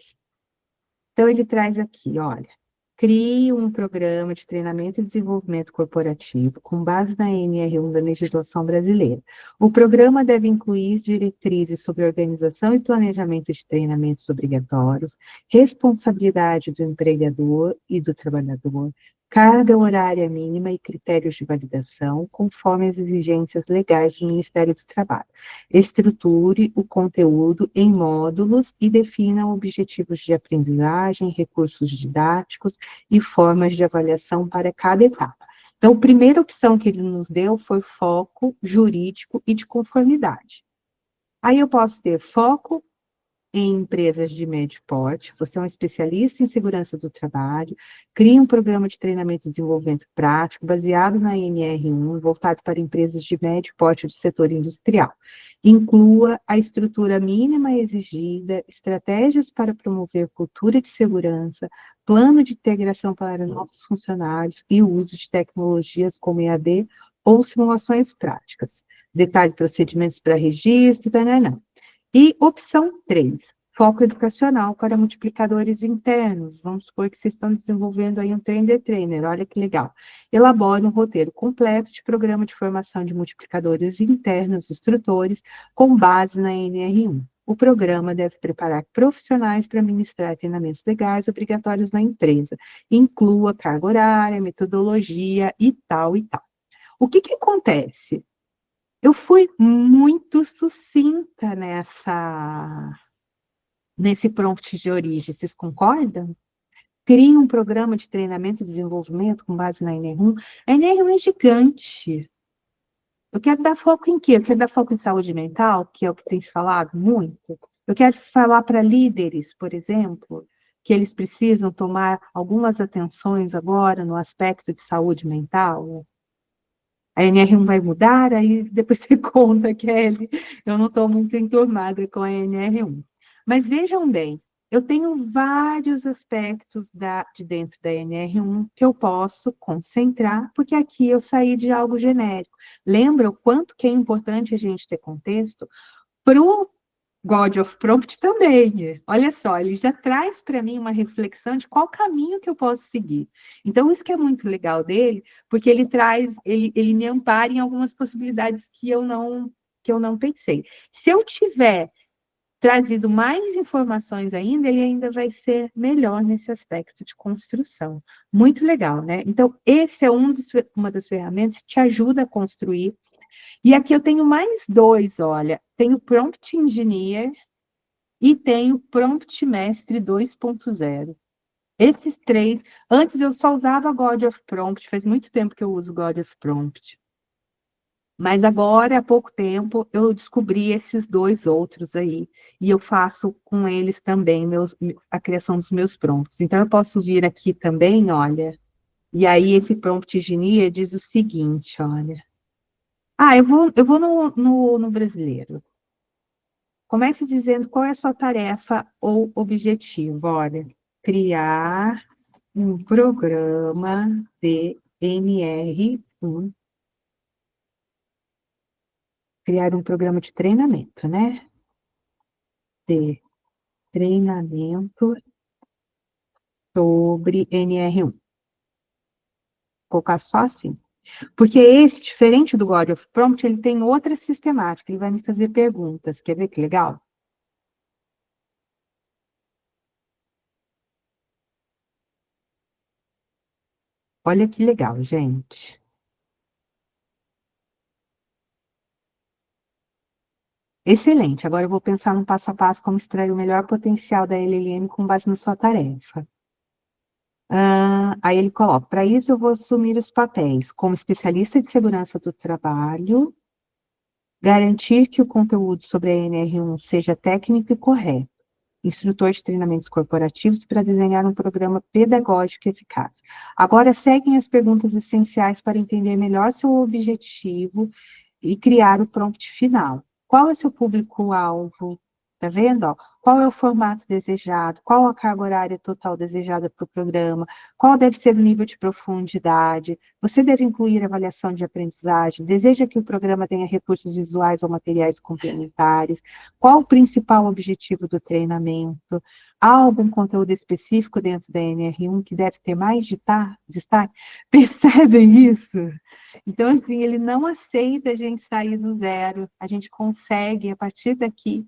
Então, ele traz aqui, olha. Crie um programa de treinamento e desenvolvimento corporativo com base na NR1 da legislação brasileira. O programa deve incluir diretrizes sobre organização e planejamento de treinamentos obrigatórios, responsabilidade do empregador e do trabalhador, carga horária mínima e critérios de validação, conforme as exigências legais do Ministério do Trabalho. Estruture o conteúdo em módulos e defina objetivos de aprendizagem, recursos didáticos e formas de avaliação para cada etapa. Então, a primeira opção que ele nos deu foi foco jurídico e de conformidade. Aí eu posso ter foco em empresas de médio porte, você é um especialista em segurança do trabalho, cria um programa de treinamento e desenvolvimento prático baseado na NR1, voltado para empresas de médio porte do setor industrial. Inclua a estrutura mínima exigida, estratégias para promover cultura de segurança, plano de integração para novos funcionários e o uso de tecnologias como EAD ou simulações práticas. Detalhe procedimentos para registro, não. E opção 3, foco educacional para multiplicadores internos. Vamos supor que vocês estão desenvolvendo aí um trainer, olha que legal. Elabore um roteiro completo de programa de formação de multiplicadores internos, instrutores, com base na NR1. O programa deve preparar profissionais para ministrar treinamentos legais obrigatórios na empresa. Inclua carga horária, metodologia e tal e tal. O que acontece? Eu fui muito sucinta nesse prompt de origem, vocês concordam? Crie um programa de treinamento e desenvolvimento com base na NR1. A NR1 é gigante. Eu quero dar foco em quê? Eu quero dar foco em saúde mental, que é o que tem se falado muito. Eu quero falar para líderes, por exemplo, que eles precisam tomar algumas atenções agora no aspecto de saúde mental. A NR1 vai mudar, aí depois você conta, Kelly. Eu não estou muito enturmada com a NR1. Mas vejam bem, eu tenho vários aspectos de dentro da NR1 que eu posso concentrar, porque aqui eu saí de algo genérico. Lembra o quanto que é importante a gente ter contexto? Para o God of Prompt também. Olha só, ele já traz para mim uma reflexão de qual caminho que eu posso seguir. Então, isso que é muito legal dele, porque ele traz, ele me ampara em algumas possibilidades que eu não pensei. Se eu tiver trazido mais informações ainda, ele ainda vai ser melhor nesse aspecto de construção. Muito legal, né? Então, esse é uma das ferramentas que te ajuda a construir. E aqui eu tenho mais 2, olha. Tenho Prompt Engineer e tenho Prompt Mestre 2.0. Esses 3, antes eu só usava God of Prompt, faz muito tempo que eu uso God of Prompt. Mas agora, há pouco tempo, eu descobri esses 2 outros aí. E eu faço com eles também a criação dos meus prompts. Então, eu posso vir aqui também, olha. E aí, esse Prompt Engineer diz o seguinte, olha. Eu vou no brasileiro. Comece dizendo qual é a sua tarefa ou objetivo. Olha, criar um programa de NR1. Criar um programa de treinamento, né? De treinamento sobre NR1. Vou colocar só assim. Porque esse, diferente do God of Prompt, ele tem outra sistemática, ele vai me fazer perguntas. Quer ver que legal? Olha que legal, gente. Excelente. Agora eu vou pensar no passo a passo como extrair o melhor potencial da LLM com base na sua tarefa. Aí ele coloca, para isso eu vou assumir os papéis como especialista de segurança do trabalho, garantir que o conteúdo sobre a NR1 seja técnico e correto, instrutor de treinamentos corporativos para desenhar um programa pedagógico eficaz. Agora seguem as perguntas essenciais para entender melhor seu objetivo e criar o prompt final. Qual é o seu público-alvo? Tá vendo? Ó? Qual é o formato desejado? Qual a carga horária total desejada para o programa? Qual deve ser o nível de profundidade? Você deve incluir avaliação de aprendizagem? Deseja que o programa tenha recursos visuais ou materiais complementares? Qual o principal objetivo do treinamento? Há algum conteúdo específico dentro da NR1 que deve ter mais destaque? Percebem isso? Então, assim, ele não aceita a gente sair do zero. A gente consegue, a partir daqui,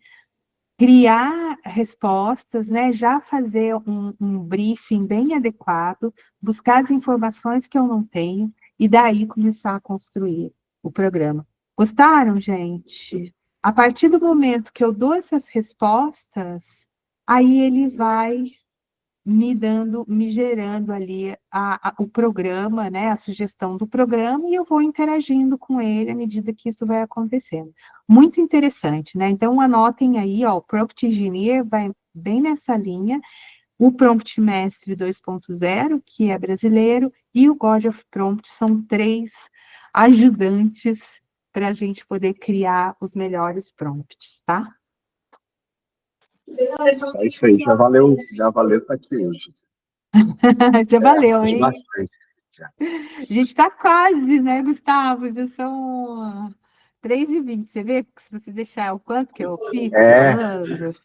criar respostas, né? Já fazer um briefing bem adequado, buscar as informações que eu não tenho e daí começar a construir o programa. Gostaram, gente? A partir do momento que eu dou essas respostas, aí ele vai me gerando ali o programa, né, a sugestão do programa, e eu vou interagindo com ele à medida que isso vai acontecendo. Muito interessante, né? Então, anotem aí, ó, o Prompt Engineer vai bem nessa linha, o Prompt Mestre 2.0, que é brasileiro, e o God of Prompt são 3 ajudantes para a gente poder criar os melhores prompts, tá? É isso aí, já valeu estar aqui hoje. Já valeu, hein? Bastante. A gente está quase, né, Gustavo? Já são 3h20. Você vê que se você deixar o quanto que eu fico falando?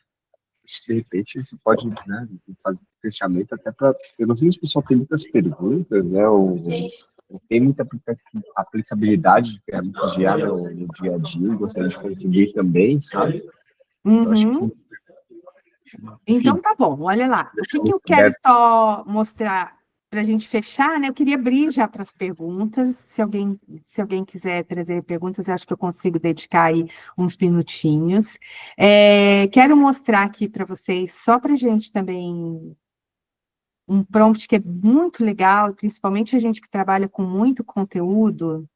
De repente, você pode, né, fazer fechamento até para... Eu não sei se o pessoal tem muitas perguntas, né, ou tem muita aplicabilidade de ferramentas de IA no dia a dia, gostaria de contribuir também, sabe? Eu acho que... Então tá bom, olha lá. O que eu quero só mostrar para a gente fechar, né? Eu queria abrir já para as perguntas. Se alguém quiser trazer perguntas, eu acho que eu consigo dedicar aí uns minutinhos. Quero mostrar aqui para vocês, só para a gente também, um prompt que é muito legal, principalmente a gente que trabalha com muito conteúdo.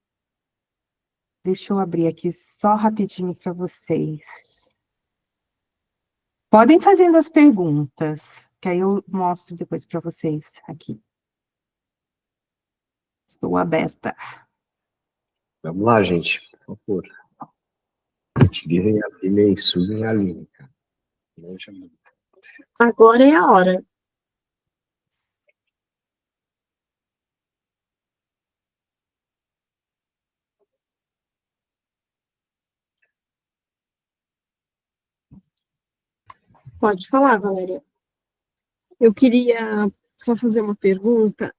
Deixa eu abrir aqui só rapidinho para vocês. Podem fazendo as perguntas, que aí eu mostro depois para vocês aqui. Estou aberta. Vamos lá, gente, por favor. Utilizem a trilha e subem a linha. Agora é a hora. Pode falar, Valéria. Eu queria só fazer uma pergunta.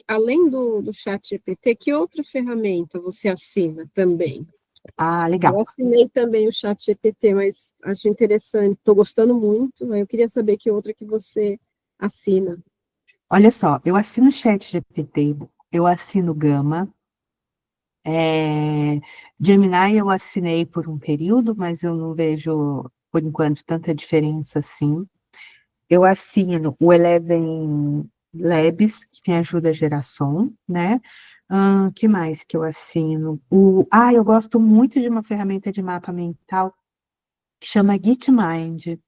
Além do chat GPT, que outra ferramenta você assina também? Ah, legal. Eu assinei também o chat GPT, mas acho interessante, estou gostando muito. Eu queria saber que outra que você assina. Olha só, eu assino o chat GPT, eu assino Gama, Gemini eu assinei por um período, mas eu não vejo, por enquanto, tanta diferença assim. Eu assino o Eleven Labs, que me ajuda a gerar som, né? Que mais que eu assino? Eu gosto muito de uma ferramenta de mapa mental que chama Gitmind. É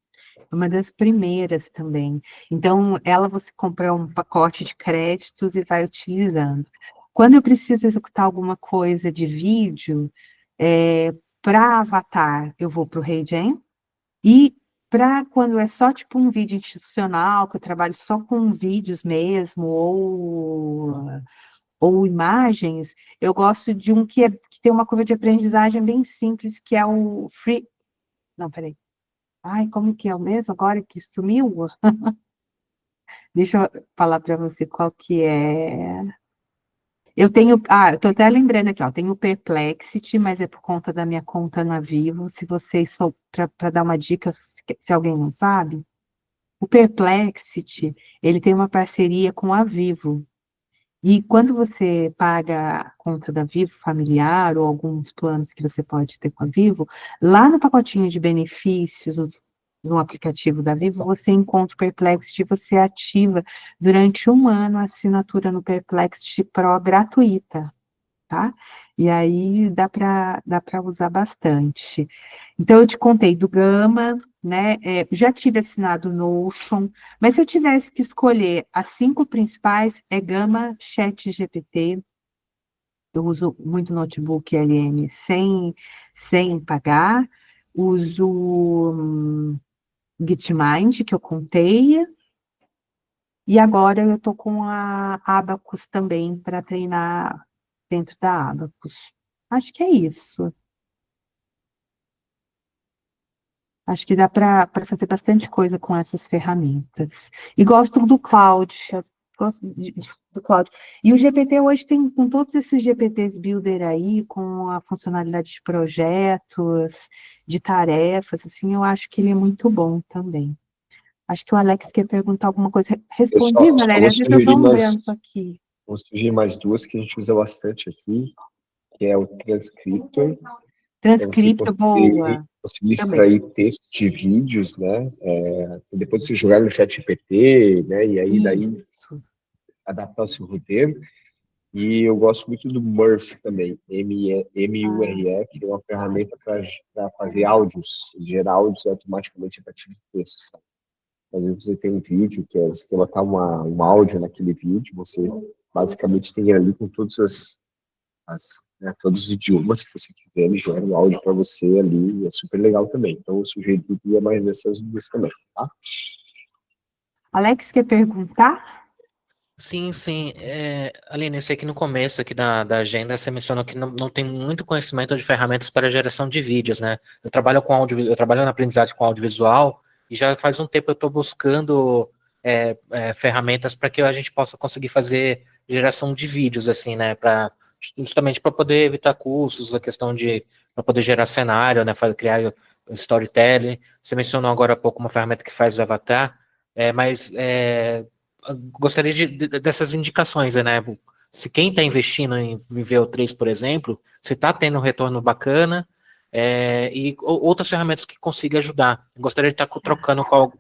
uma das primeiras também. Então, você compra um pacote de créditos e vai utilizando. Quando eu preciso executar alguma coisa de vídeo, para avatar, eu vou para o HeyGen. E para quando é só tipo um vídeo institucional, que eu trabalho só com vídeos mesmo, ou imagens, eu gosto de um que tem uma curva de aprendizagem bem simples, que é o Free... Não, peraí. Ai, como que é o mesmo agora que sumiu? Deixa eu falar para você qual que é. Eu estou até lembrando aqui, ó, tenho o Perplexity, mas é por conta da minha conta na Vivo. Se vocês, para dar uma dica, se alguém não sabe, o Perplexity, ele tem uma parceria com a Vivo. E quando você paga a conta da Vivo familiar ou alguns planos que você pode ter com a Vivo, lá no pacotinho de benefícios, no aplicativo da Vivo, você encontra o Perplexity, você ativa durante 1 ano a assinatura no Perplexity Pro gratuita, tá? E aí dá para usar bastante. Então, eu te contei do Gama, né? Já tive assinado o Notion, mas se eu tivesse que escolher as 5 principais, é Gama, ChatGPT. Eu uso muito notebook LM sem pagar. Uso Gitmind, que eu contei, e agora eu estou com a Abacus também para treinar dentro da Abacus. Acho que é isso. Acho que dá para fazer bastante coisa com essas ferramentas. E gosto do Cloud, gosto do Cloud. E o GPT hoje tem, com todos esses GPTs Builder aí, com a funcionalidade de projetos, de tarefas, assim, eu acho que ele é muito bom também. Acho que o Alex quer perguntar alguma coisa. Respondi, Valéria? Às vezes eu estou um branco aqui. Vou sugerir mais duas que a gente usa bastante aqui, que é o Transcriptor. Transcriptor, boa. Conseguir extrair texto de vídeos, né? Depois você jogar no ChatGPT, né? E aí daí adaptar o seu roteiro. E eu gosto muito do Murf também, M-U-R-E, que é uma ferramenta para fazer áudios, gerar áudios automaticamente a partir de texto. Sabe? Às vezes você tem um vídeo, que você colocar um áudio naquele vídeo, você basicamente tem ali com todas todos os idiomas que você quiser, ele gera um áudio para você ali, é super legal também. Então, eu sugeriria mais dessas duas também, tá? Alex, quer perguntar? Sim, sim. Aline, eu sei que no começo aqui da agenda você mencionou que não tem muito conhecimento de ferramentas para geração de vídeos, né? Eu trabalho na aprendizagem com audiovisual e já faz um tempo eu estou buscando ferramentas para que a gente possa conseguir fazer geração de vídeos, assim, né? Justamente para poder evitar custos, a questão para poder gerar cenário, né? Criar storytelling. Você mencionou agora há pouco uma ferramenta que faz o avatar, mas gostaria dessas indicações, né? Se quem está investindo em VO3, por exemplo, se está tendo um retorno bacana, e outras ferramentas que consiga ajudar. Gostaria de estar trocando com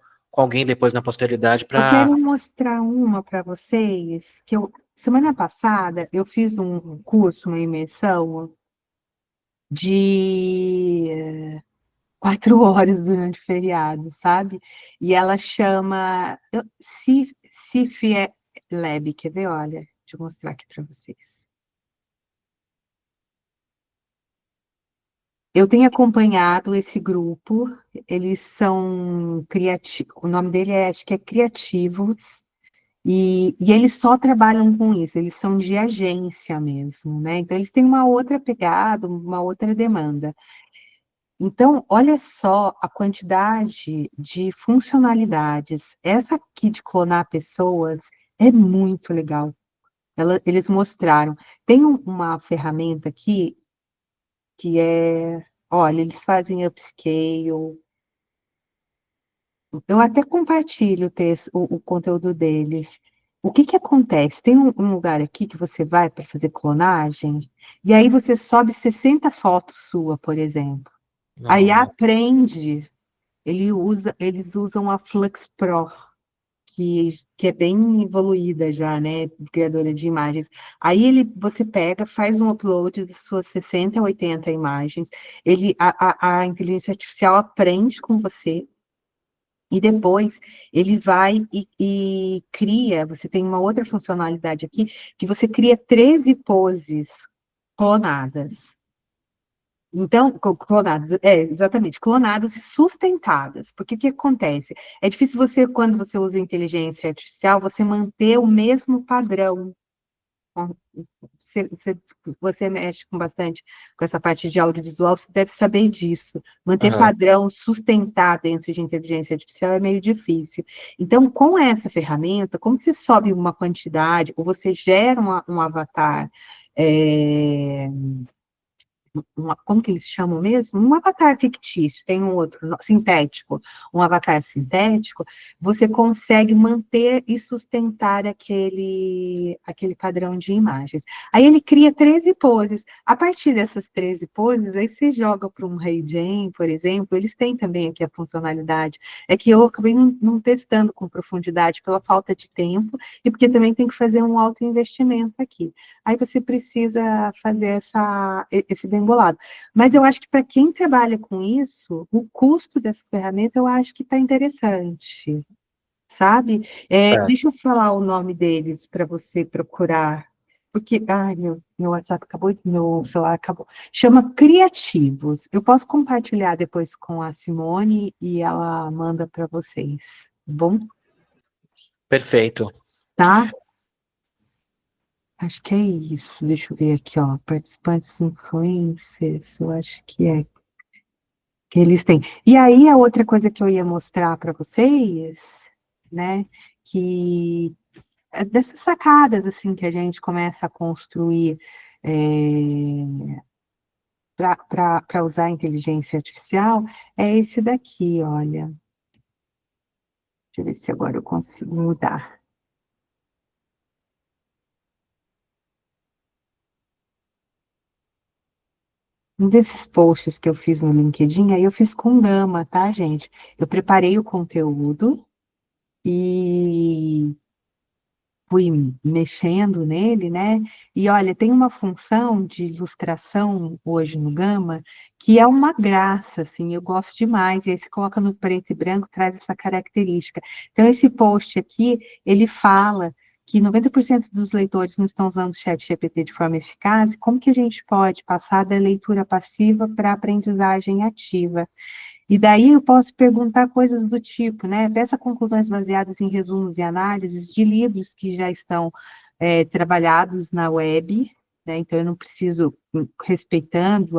alguém depois na posteridade para... Eu quero mostrar uma para vocês, que semana passada eu fiz um curso, uma imersão de 4 horas durante o feriado, sabe? E ela chama Cif Lab, quer ver? Olha, deixa eu mostrar aqui para vocês. Eu tenho acompanhado esse grupo, eles são criativos, o nome dele acho que é Criativos, e eles só trabalham com isso, eles são de agência mesmo, né? Então, eles têm uma outra pegada, uma outra demanda. Então, olha só a quantidade de funcionalidades. Essa aqui de clonar pessoas é muito legal. Eles mostraram. Tem uma ferramenta aqui que olha, eles fazem upscale. Eu até compartilho o conteúdo deles. O que acontece? Tem um lugar aqui que você vai para fazer clonagem, e aí você sobe 60 fotos sua, por exemplo. Aí aprende, eles usam a Flux Pro, que é bem evoluída já, né, criadora de imagens. Aí você pega, faz um upload das suas 60, 80 imagens, a inteligência artificial aprende com você, e depois ele vai e cria, você tem uma outra funcionalidade aqui, que você cria 13 poses clonadas. Então, clonadas, exatamente, clonadas e sustentadas. Porque o que acontece? É difícil você, quando você usa inteligência artificial, você manter o mesmo padrão. Você mexe bastante com essa parte de audiovisual, você deve saber disso. Manter padrão, sustentar dentro de inteligência artificial é meio difícil. Então, com essa ferramenta, como você sobe uma quantidade, ou você gera um avatar, como que eles chamam mesmo? Um avatar fictício, tem um outro, sintético, um avatar sintético, você consegue manter e sustentar aquele padrão de imagens. Aí ele cria 13 poses. A partir dessas 13 poses, aí você joga para um HeyGen, por exemplo, eles têm também aqui a funcionalidade. É que eu acabei não testando com profundidade pela falta de tempo e porque também tem que fazer um alto investimento aqui. Aí você precisa fazer esse bem bolado. Mas eu acho que para quem trabalha com isso, o custo dessa ferramenta eu acho que está interessante, sabe? Deixa eu falar o nome deles para você procurar. porque, meu WhatsApp acabou, meu celular acabou. Chama Criativos. Eu posso compartilhar depois com a Simone e ela manda para vocês, tá bom? Perfeito. Tá? Acho que é isso. Deixa eu ver aqui, ó. Participantes influencers, eu acho que é que eles têm. E aí, a outra coisa que eu ia mostrar para vocês, né, que é dessas sacadas, assim, que a gente começa a construir para usar a inteligência artificial, é esse daqui, olha. Deixa eu ver se agora eu consigo mudar. Um desses posts que eu fiz no LinkedIn, aí eu fiz com Gama, tá, gente? Eu preparei o conteúdo e fui mexendo nele, né? E olha, tem uma função de ilustração hoje no Gama que é uma graça, assim, eu gosto demais. E aí você coloca no preto e branco, traz essa característica. Então, esse post aqui, ele fala que 90% dos leitores não estão usando o ChatGPT de forma eficaz, e como que a gente pode passar da leitura passiva para a aprendizagem ativa? E daí eu posso perguntar coisas do tipo, né? Peça conclusões baseadas em resumos e análises de livros que já estão trabalhados na web, né? Então eu não preciso, respeitando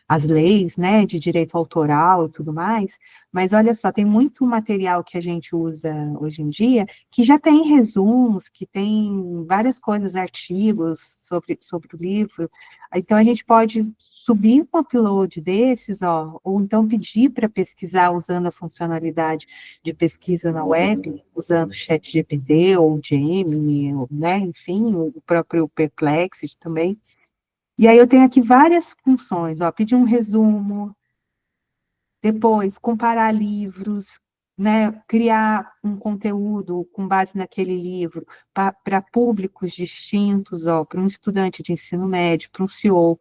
as leis, né, de direito autoral e tudo mais, mas olha só, tem muito material que a gente usa hoje em dia que já tem resumos, que tem várias coisas, artigos sobre o livro. Então, a gente pode subir um upload desses, ó, ou então pedir para pesquisar usando a funcionalidade de pesquisa na web, usando o ChatGPT ou o Gemini, né, enfim, o próprio Perplexity também. E aí eu tenho aqui várias funções, ó, pedir um resumo, depois comparar livros, né, criar um conteúdo com base naquele livro para públicos distintos, ó, para um estudante de ensino médio, para um CEO.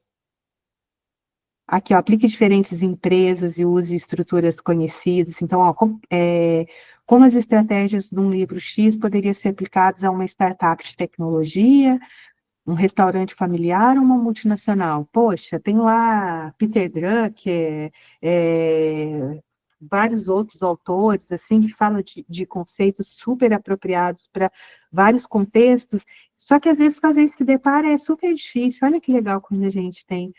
Aqui, ó, aplique diferentes empresas e use estruturas conhecidas. Então, ó, como as estratégias de um livro X poderiam ser aplicadas a uma startup de tecnologia, um restaurante familiar ou uma multinacional? Poxa, tem lá Peter Drucker, vários outros autores, assim, que falam de conceitos super apropriados para vários contextos, só que às vezes fazer esse deparo é super difícil. Olha que legal quando a gente tem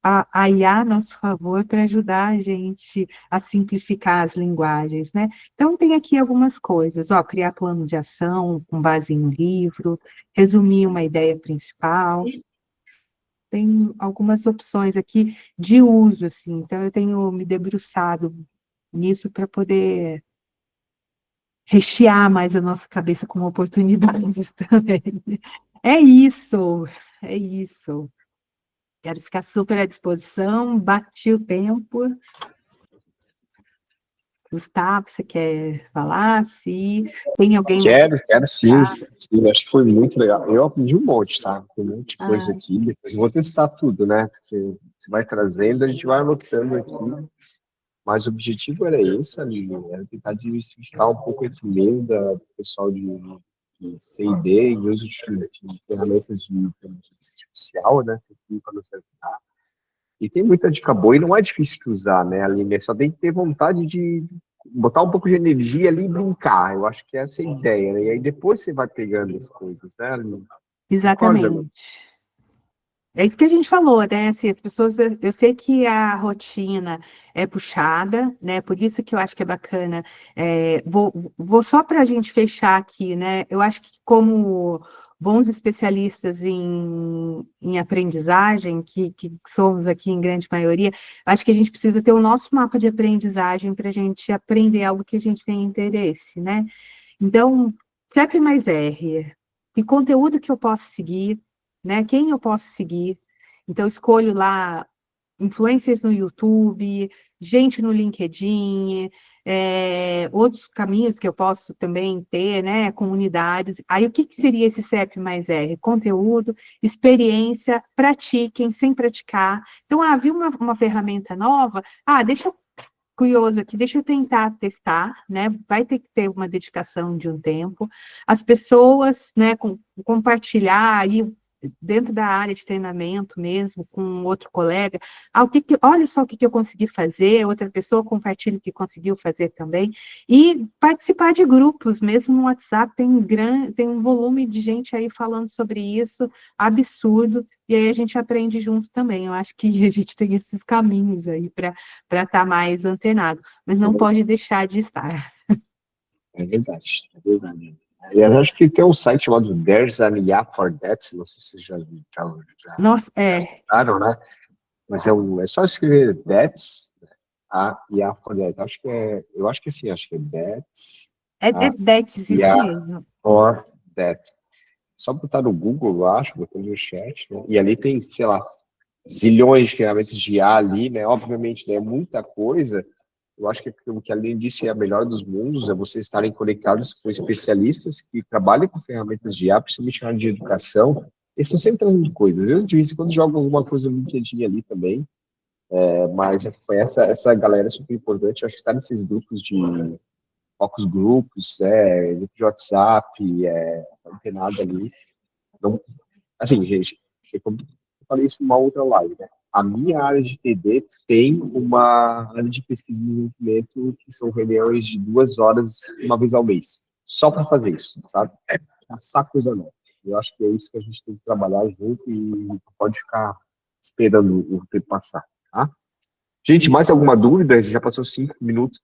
a IA a nosso favor para ajudar a gente a simplificar as linguagens, né? Então, tem aqui algumas coisas, ó, criar plano de ação com base em um livro, resumir uma ideia principal. Tem algumas opções aqui de uso, assim, então eu tenho me debruçado nisso para poder rechear mais a nossa cabeça com oportunidades também. É isso, é isso. Quero ficar super à disposição, bati o tempo. Gustavo, você quer falar? Se tem alguém... Quero sim, sim, acho que foi muito legal. Eu aprendi um monte, tá? Tem um monte de coisa aqui, depois eu vou testar tudo, né? Porque você vai trazendo, a gente vai anotando aqui. Mas o objetivo era esse, Aline, era tentar desmistificar um pouco esse medo do pessoal de C&D e uso de ferramentas de inteligência artificial, né? E tem muita dica boa e não é difícil de usar, né, Aline? Só tem que ter vontade de botar um pouco de energia ali e brincar. Eu acho que essa é a ideia, né? E aí depois você vai pegando as coisas, né, Aline? Exatamente. Concorda? É isso que a gente falou, né? Assim, as pessoas, eu sei que a rotina é puxada, né? Por isso que eu acho que é bacana. Vou só para a gente fechar aqui, né? Eu acho que como bons especialistas em aprendizagem, que somos aqui em grande maioria, acho que a gente precisa ter o nosso mapa de aprendizagem para a gente aprender algo que a gente tem interesse, né? Então, CEP mais R, que conteúdo que eu posso seguir, né? Quem eu posso seguir? Então, escolho lá influencers no YouTube, gente no LinkedIn, outros caminhos que eu posso também ter, né? Comunidades. Aí, o que seria esse CEP mais R? Conteúdo, experiência, pratiquem sem praticar. Então, viu uma ferramenta nova? Deixa eu curioso aqui, deixa eu tentar testar, né? Vai ter que ter uma dedicação de um tempo. As pessoas, né, compartilhar aí dentro da área de treinamento mesmo, com outro colega, olha só o que eu consegui fazer, outra pessoa compartilha o que conseguiu fazer também, e participar de grupos, mesmo no WhatsApp, tem um volume de gente aí falando sobre isso, absurdo, e aí a gente aprende juntos também. Eu acho que a gente tem esses caminhos aí para estar mais antenado, mas não pode deixar de estar. É verdade, é verdade. Aliás, acho que tem um site chamado There's an IA for That, não sei se vocês já Nossa, escutaram, né? Mas é só escrever That's, a IA for That. Eu acho que assim, acho que é That's, That's isso mesmo. for That. Só botar no Google, eu acho, botando no chat, né? E ali tem, sei lá, zilhões de ferramentas de IA ali, né? Obviamente, né, muita coisa. Eu acho que o que, além disso, é a melhor dos mundos, é vocês estarem conectados com especialistas que trabalham com ferramentas de IA, principalmente na área de educação. Eles estão sempre trazendo coisas. Eu, de vez em quando, jogo alguma coisa no LinkedIn ali também, mas essa galera é super importante. Eu acho que estar nesses grupos de focus grupos, grupo de WhatsApp, antenado ali. Então, assim, gente, eu falei isso numa outra live, né? A minha área de TD tem uma área de pesquisa e desenvolvimento que são reuniões de 2 horas, uma vez ao mês. Só para fazer isso, sabe? Caçar coisa nova. Eu acho que é isso que a gente tem que trabalhar junto e não pode ficar esperando o tempo passar, tá? Gente, mais alguma dúvida? Já passou 5 minutos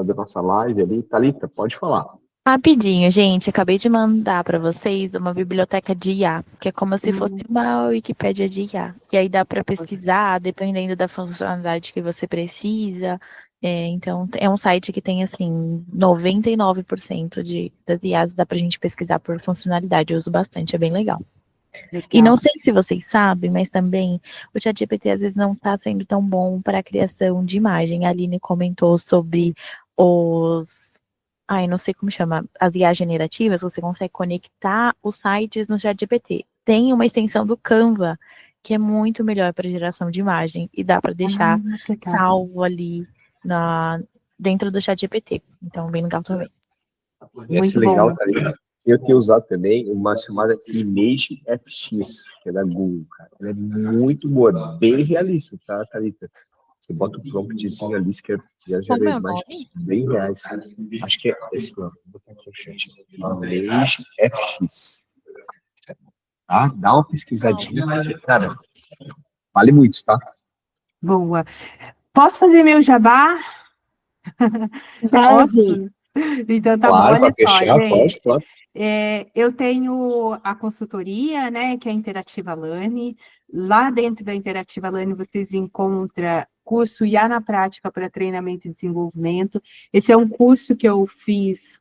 da nossa live ali. Thalita, pode falar. Rapidinho, gente, acabei de mandar para vocês uma biblioteca de IA, que é como se fosse uma Wikipédia de IA. E aí dá para pesquisar, dependendo da funcionalidade que você precisa. Então, é um site que tem, assim, 99% das IAs, dá pra gente pesquisar por funcionalidade. Eu uso bastante, é bem legal. E não sei se vocês sabem, mas também o ChatGPT às vezes não está sendo tão bom para a criação de imagem. A Aline comentou sobre não sei como chama, as IA generativas, você consegue conectar os sites no ChatGPT. Tem uma extensão do Canva, que é muito melhor para geração de imagem, e dá para deixar salvo ali dentro do ChatGPT. Então, bem legal também. Muito legal, Thalita. Eu tenho usado também uma chamada Image FX, que é da Google, cara. Ela é muito boa, bem realista, tá, Thalita? Você bota o promptzinho ali, que já gera imagens bem reais. Acho que é esse plano. Vou botar aqui no chat. Image FX. Tá? Dá uma pesquisadinha, cara. Vale muito, tá? Boa. Posso fazer meu jabá? Posso? Então tá claro, bom, olha só, fechar, gente. Pode. Eu tenho a consultoria, né, que é a Interativa Learning. Lá dentro da Interativa Learning vocês encontram curso IA na prática para treinamento e desenvolvimento. Esse é um curso que eu fiz.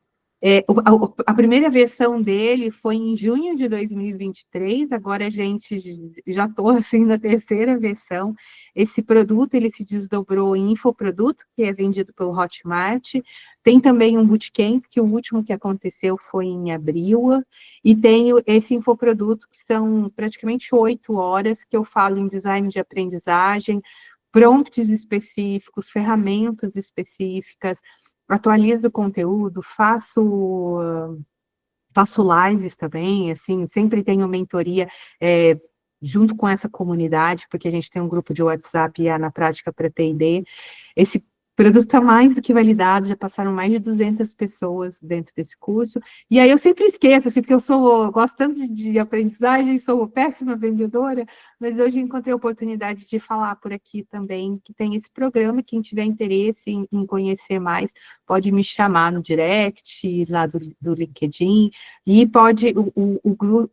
A primeira versão dele foi em junho de 2023, agora a gente já estou assim na terceira versão. Esse produto ele se desdobrou em infoproduto, que é vendido pelo Hotmart. Tem também um bootcamp, que o último que aconteceu foi em abril, e tenho esse infoproduto, que são praticamente 8 horas, que eu falo em design de aprendizagem, prompts específicos, ferramentas específicas, atualizo o conteúdo, faço lives também, assim, sempre tenho mentoria junto com essa comunidade, porque a gente tem um grupo de WhatsApp IA na prática para TD. Esse produto está mais do que validado, já passaram mais de 200 pessoas dentro desse curso, e aí eu sempre esqueço, assim, porque eu gosto tanto de aprendizagem, sou péssima vendedora, mas hoje encontrei a oportunidade de falar por aqui também, que tem esse programa, quem tiver interesse em conhecer mais, pode me chamar no direct, lá do LinkedIn, e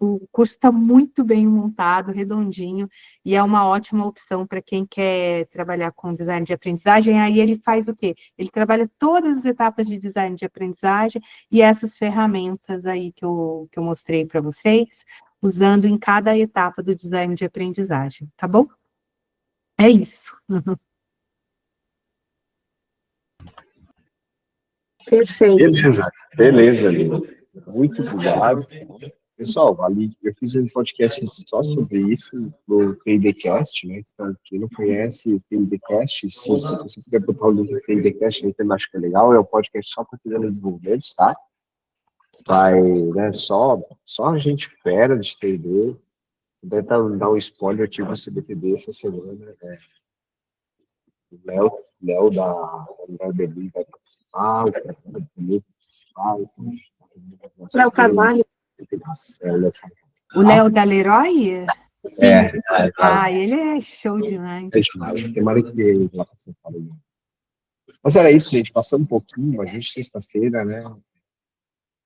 o curso está muito bem montado, redondinho, e é uma ótima opção para quem quer trabalhar com design de aprendizagem. Aí ele faz o quê? Ele trabalha todas as etapas de design de aprendizagem e essas ferramentas aí que eu mostrei para vocês, usando em cada etapa do design de aprendizagem, tá bom? É isso. Perfeito. Beleza, Lina. Muito obrigado. Pessoal, ali, eu fiz um podcast só sobre isso no PIDcast, né? Então, quem não conhece o PIDcast, se você puder botar o link do PIDcast, eu acho que é legal, é um podcast só para crianças desenvolvimentos, tá? Vai, né, só a gente fera de TD, puder dar um spoiler, eu tive o CBTD essa semana, né? O Léo da Deli vai participar, o Léo vai participar, Léo Carvalho. O Léo da Leroy? Sim. Ele é show demais. É demais, tem mais que ele lá para São Paulo. Mas era isso, gente, passando um pouquinho, a gente sexta-feira, né? O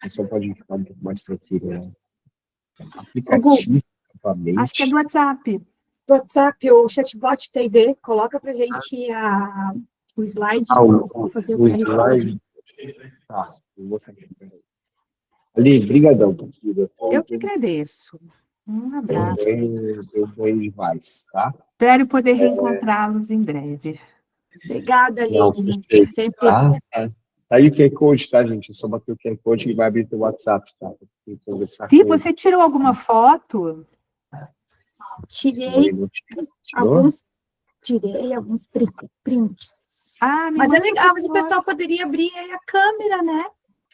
pessoal pode ficar um pouco mais tranquilo, né? Aplicativo, acho que é do WhatsApp. Do WhatsApp, o chatbot TD, coloca pra gente o slide. Fazer o slide. Tá, eu vou fazer. Ali, brigadão, querida. Eu que agradeço. Um abraço. Eu vou demais, tá? Espero poder reencontrá-los em breve. Obrigada, Aline. Sempre. Tá aí o QR Code, tá, gente? É só bater o QR Code e vai abrir teu WhatsApp, tá? Se você tirou alguma foto? Tirei alguns prints. Mas é legal, mas o pessoal poderia abrir aí a câmera, né?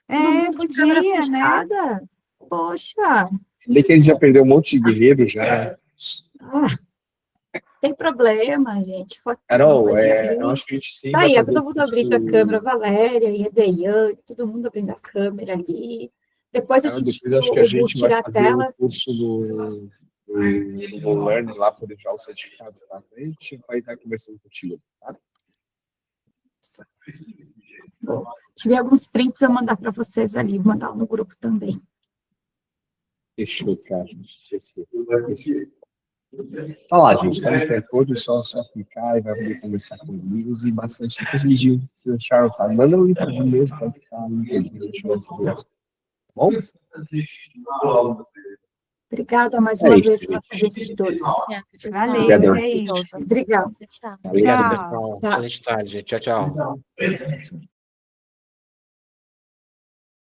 Podia, câmera fechada. Né? Poxa. Se bem que a gente já perdeu um monte de guerreiros já. Tem problema, gente. Carol, eu acho que a gente sim. Isso aí, todo mundo abrindo a câmera, Valéria e a Deiane, todo mundo abrindo a câmera ali. Depois a gente tirar a tela. O curso do Learn lá para deixar o certificado, tá? A gente vai estar conversando contigo, tá? Tirei alguns prints, eu vou mandar para vocês ali, vou mandar no grupo também. Fechou, cara. Tá lá, gente. Tá no QR Code, só clicar e vai poder conversar com eles e bastante. Depois me diga se deixaram, tá? Manda o link mesmo para ficar no LinkedIn. Bom? Obrigada mais uma vez pela presença de todos. Valeu, Obrigada. Obrigado, pessoal. Excelente tarde. Tchau, tchau.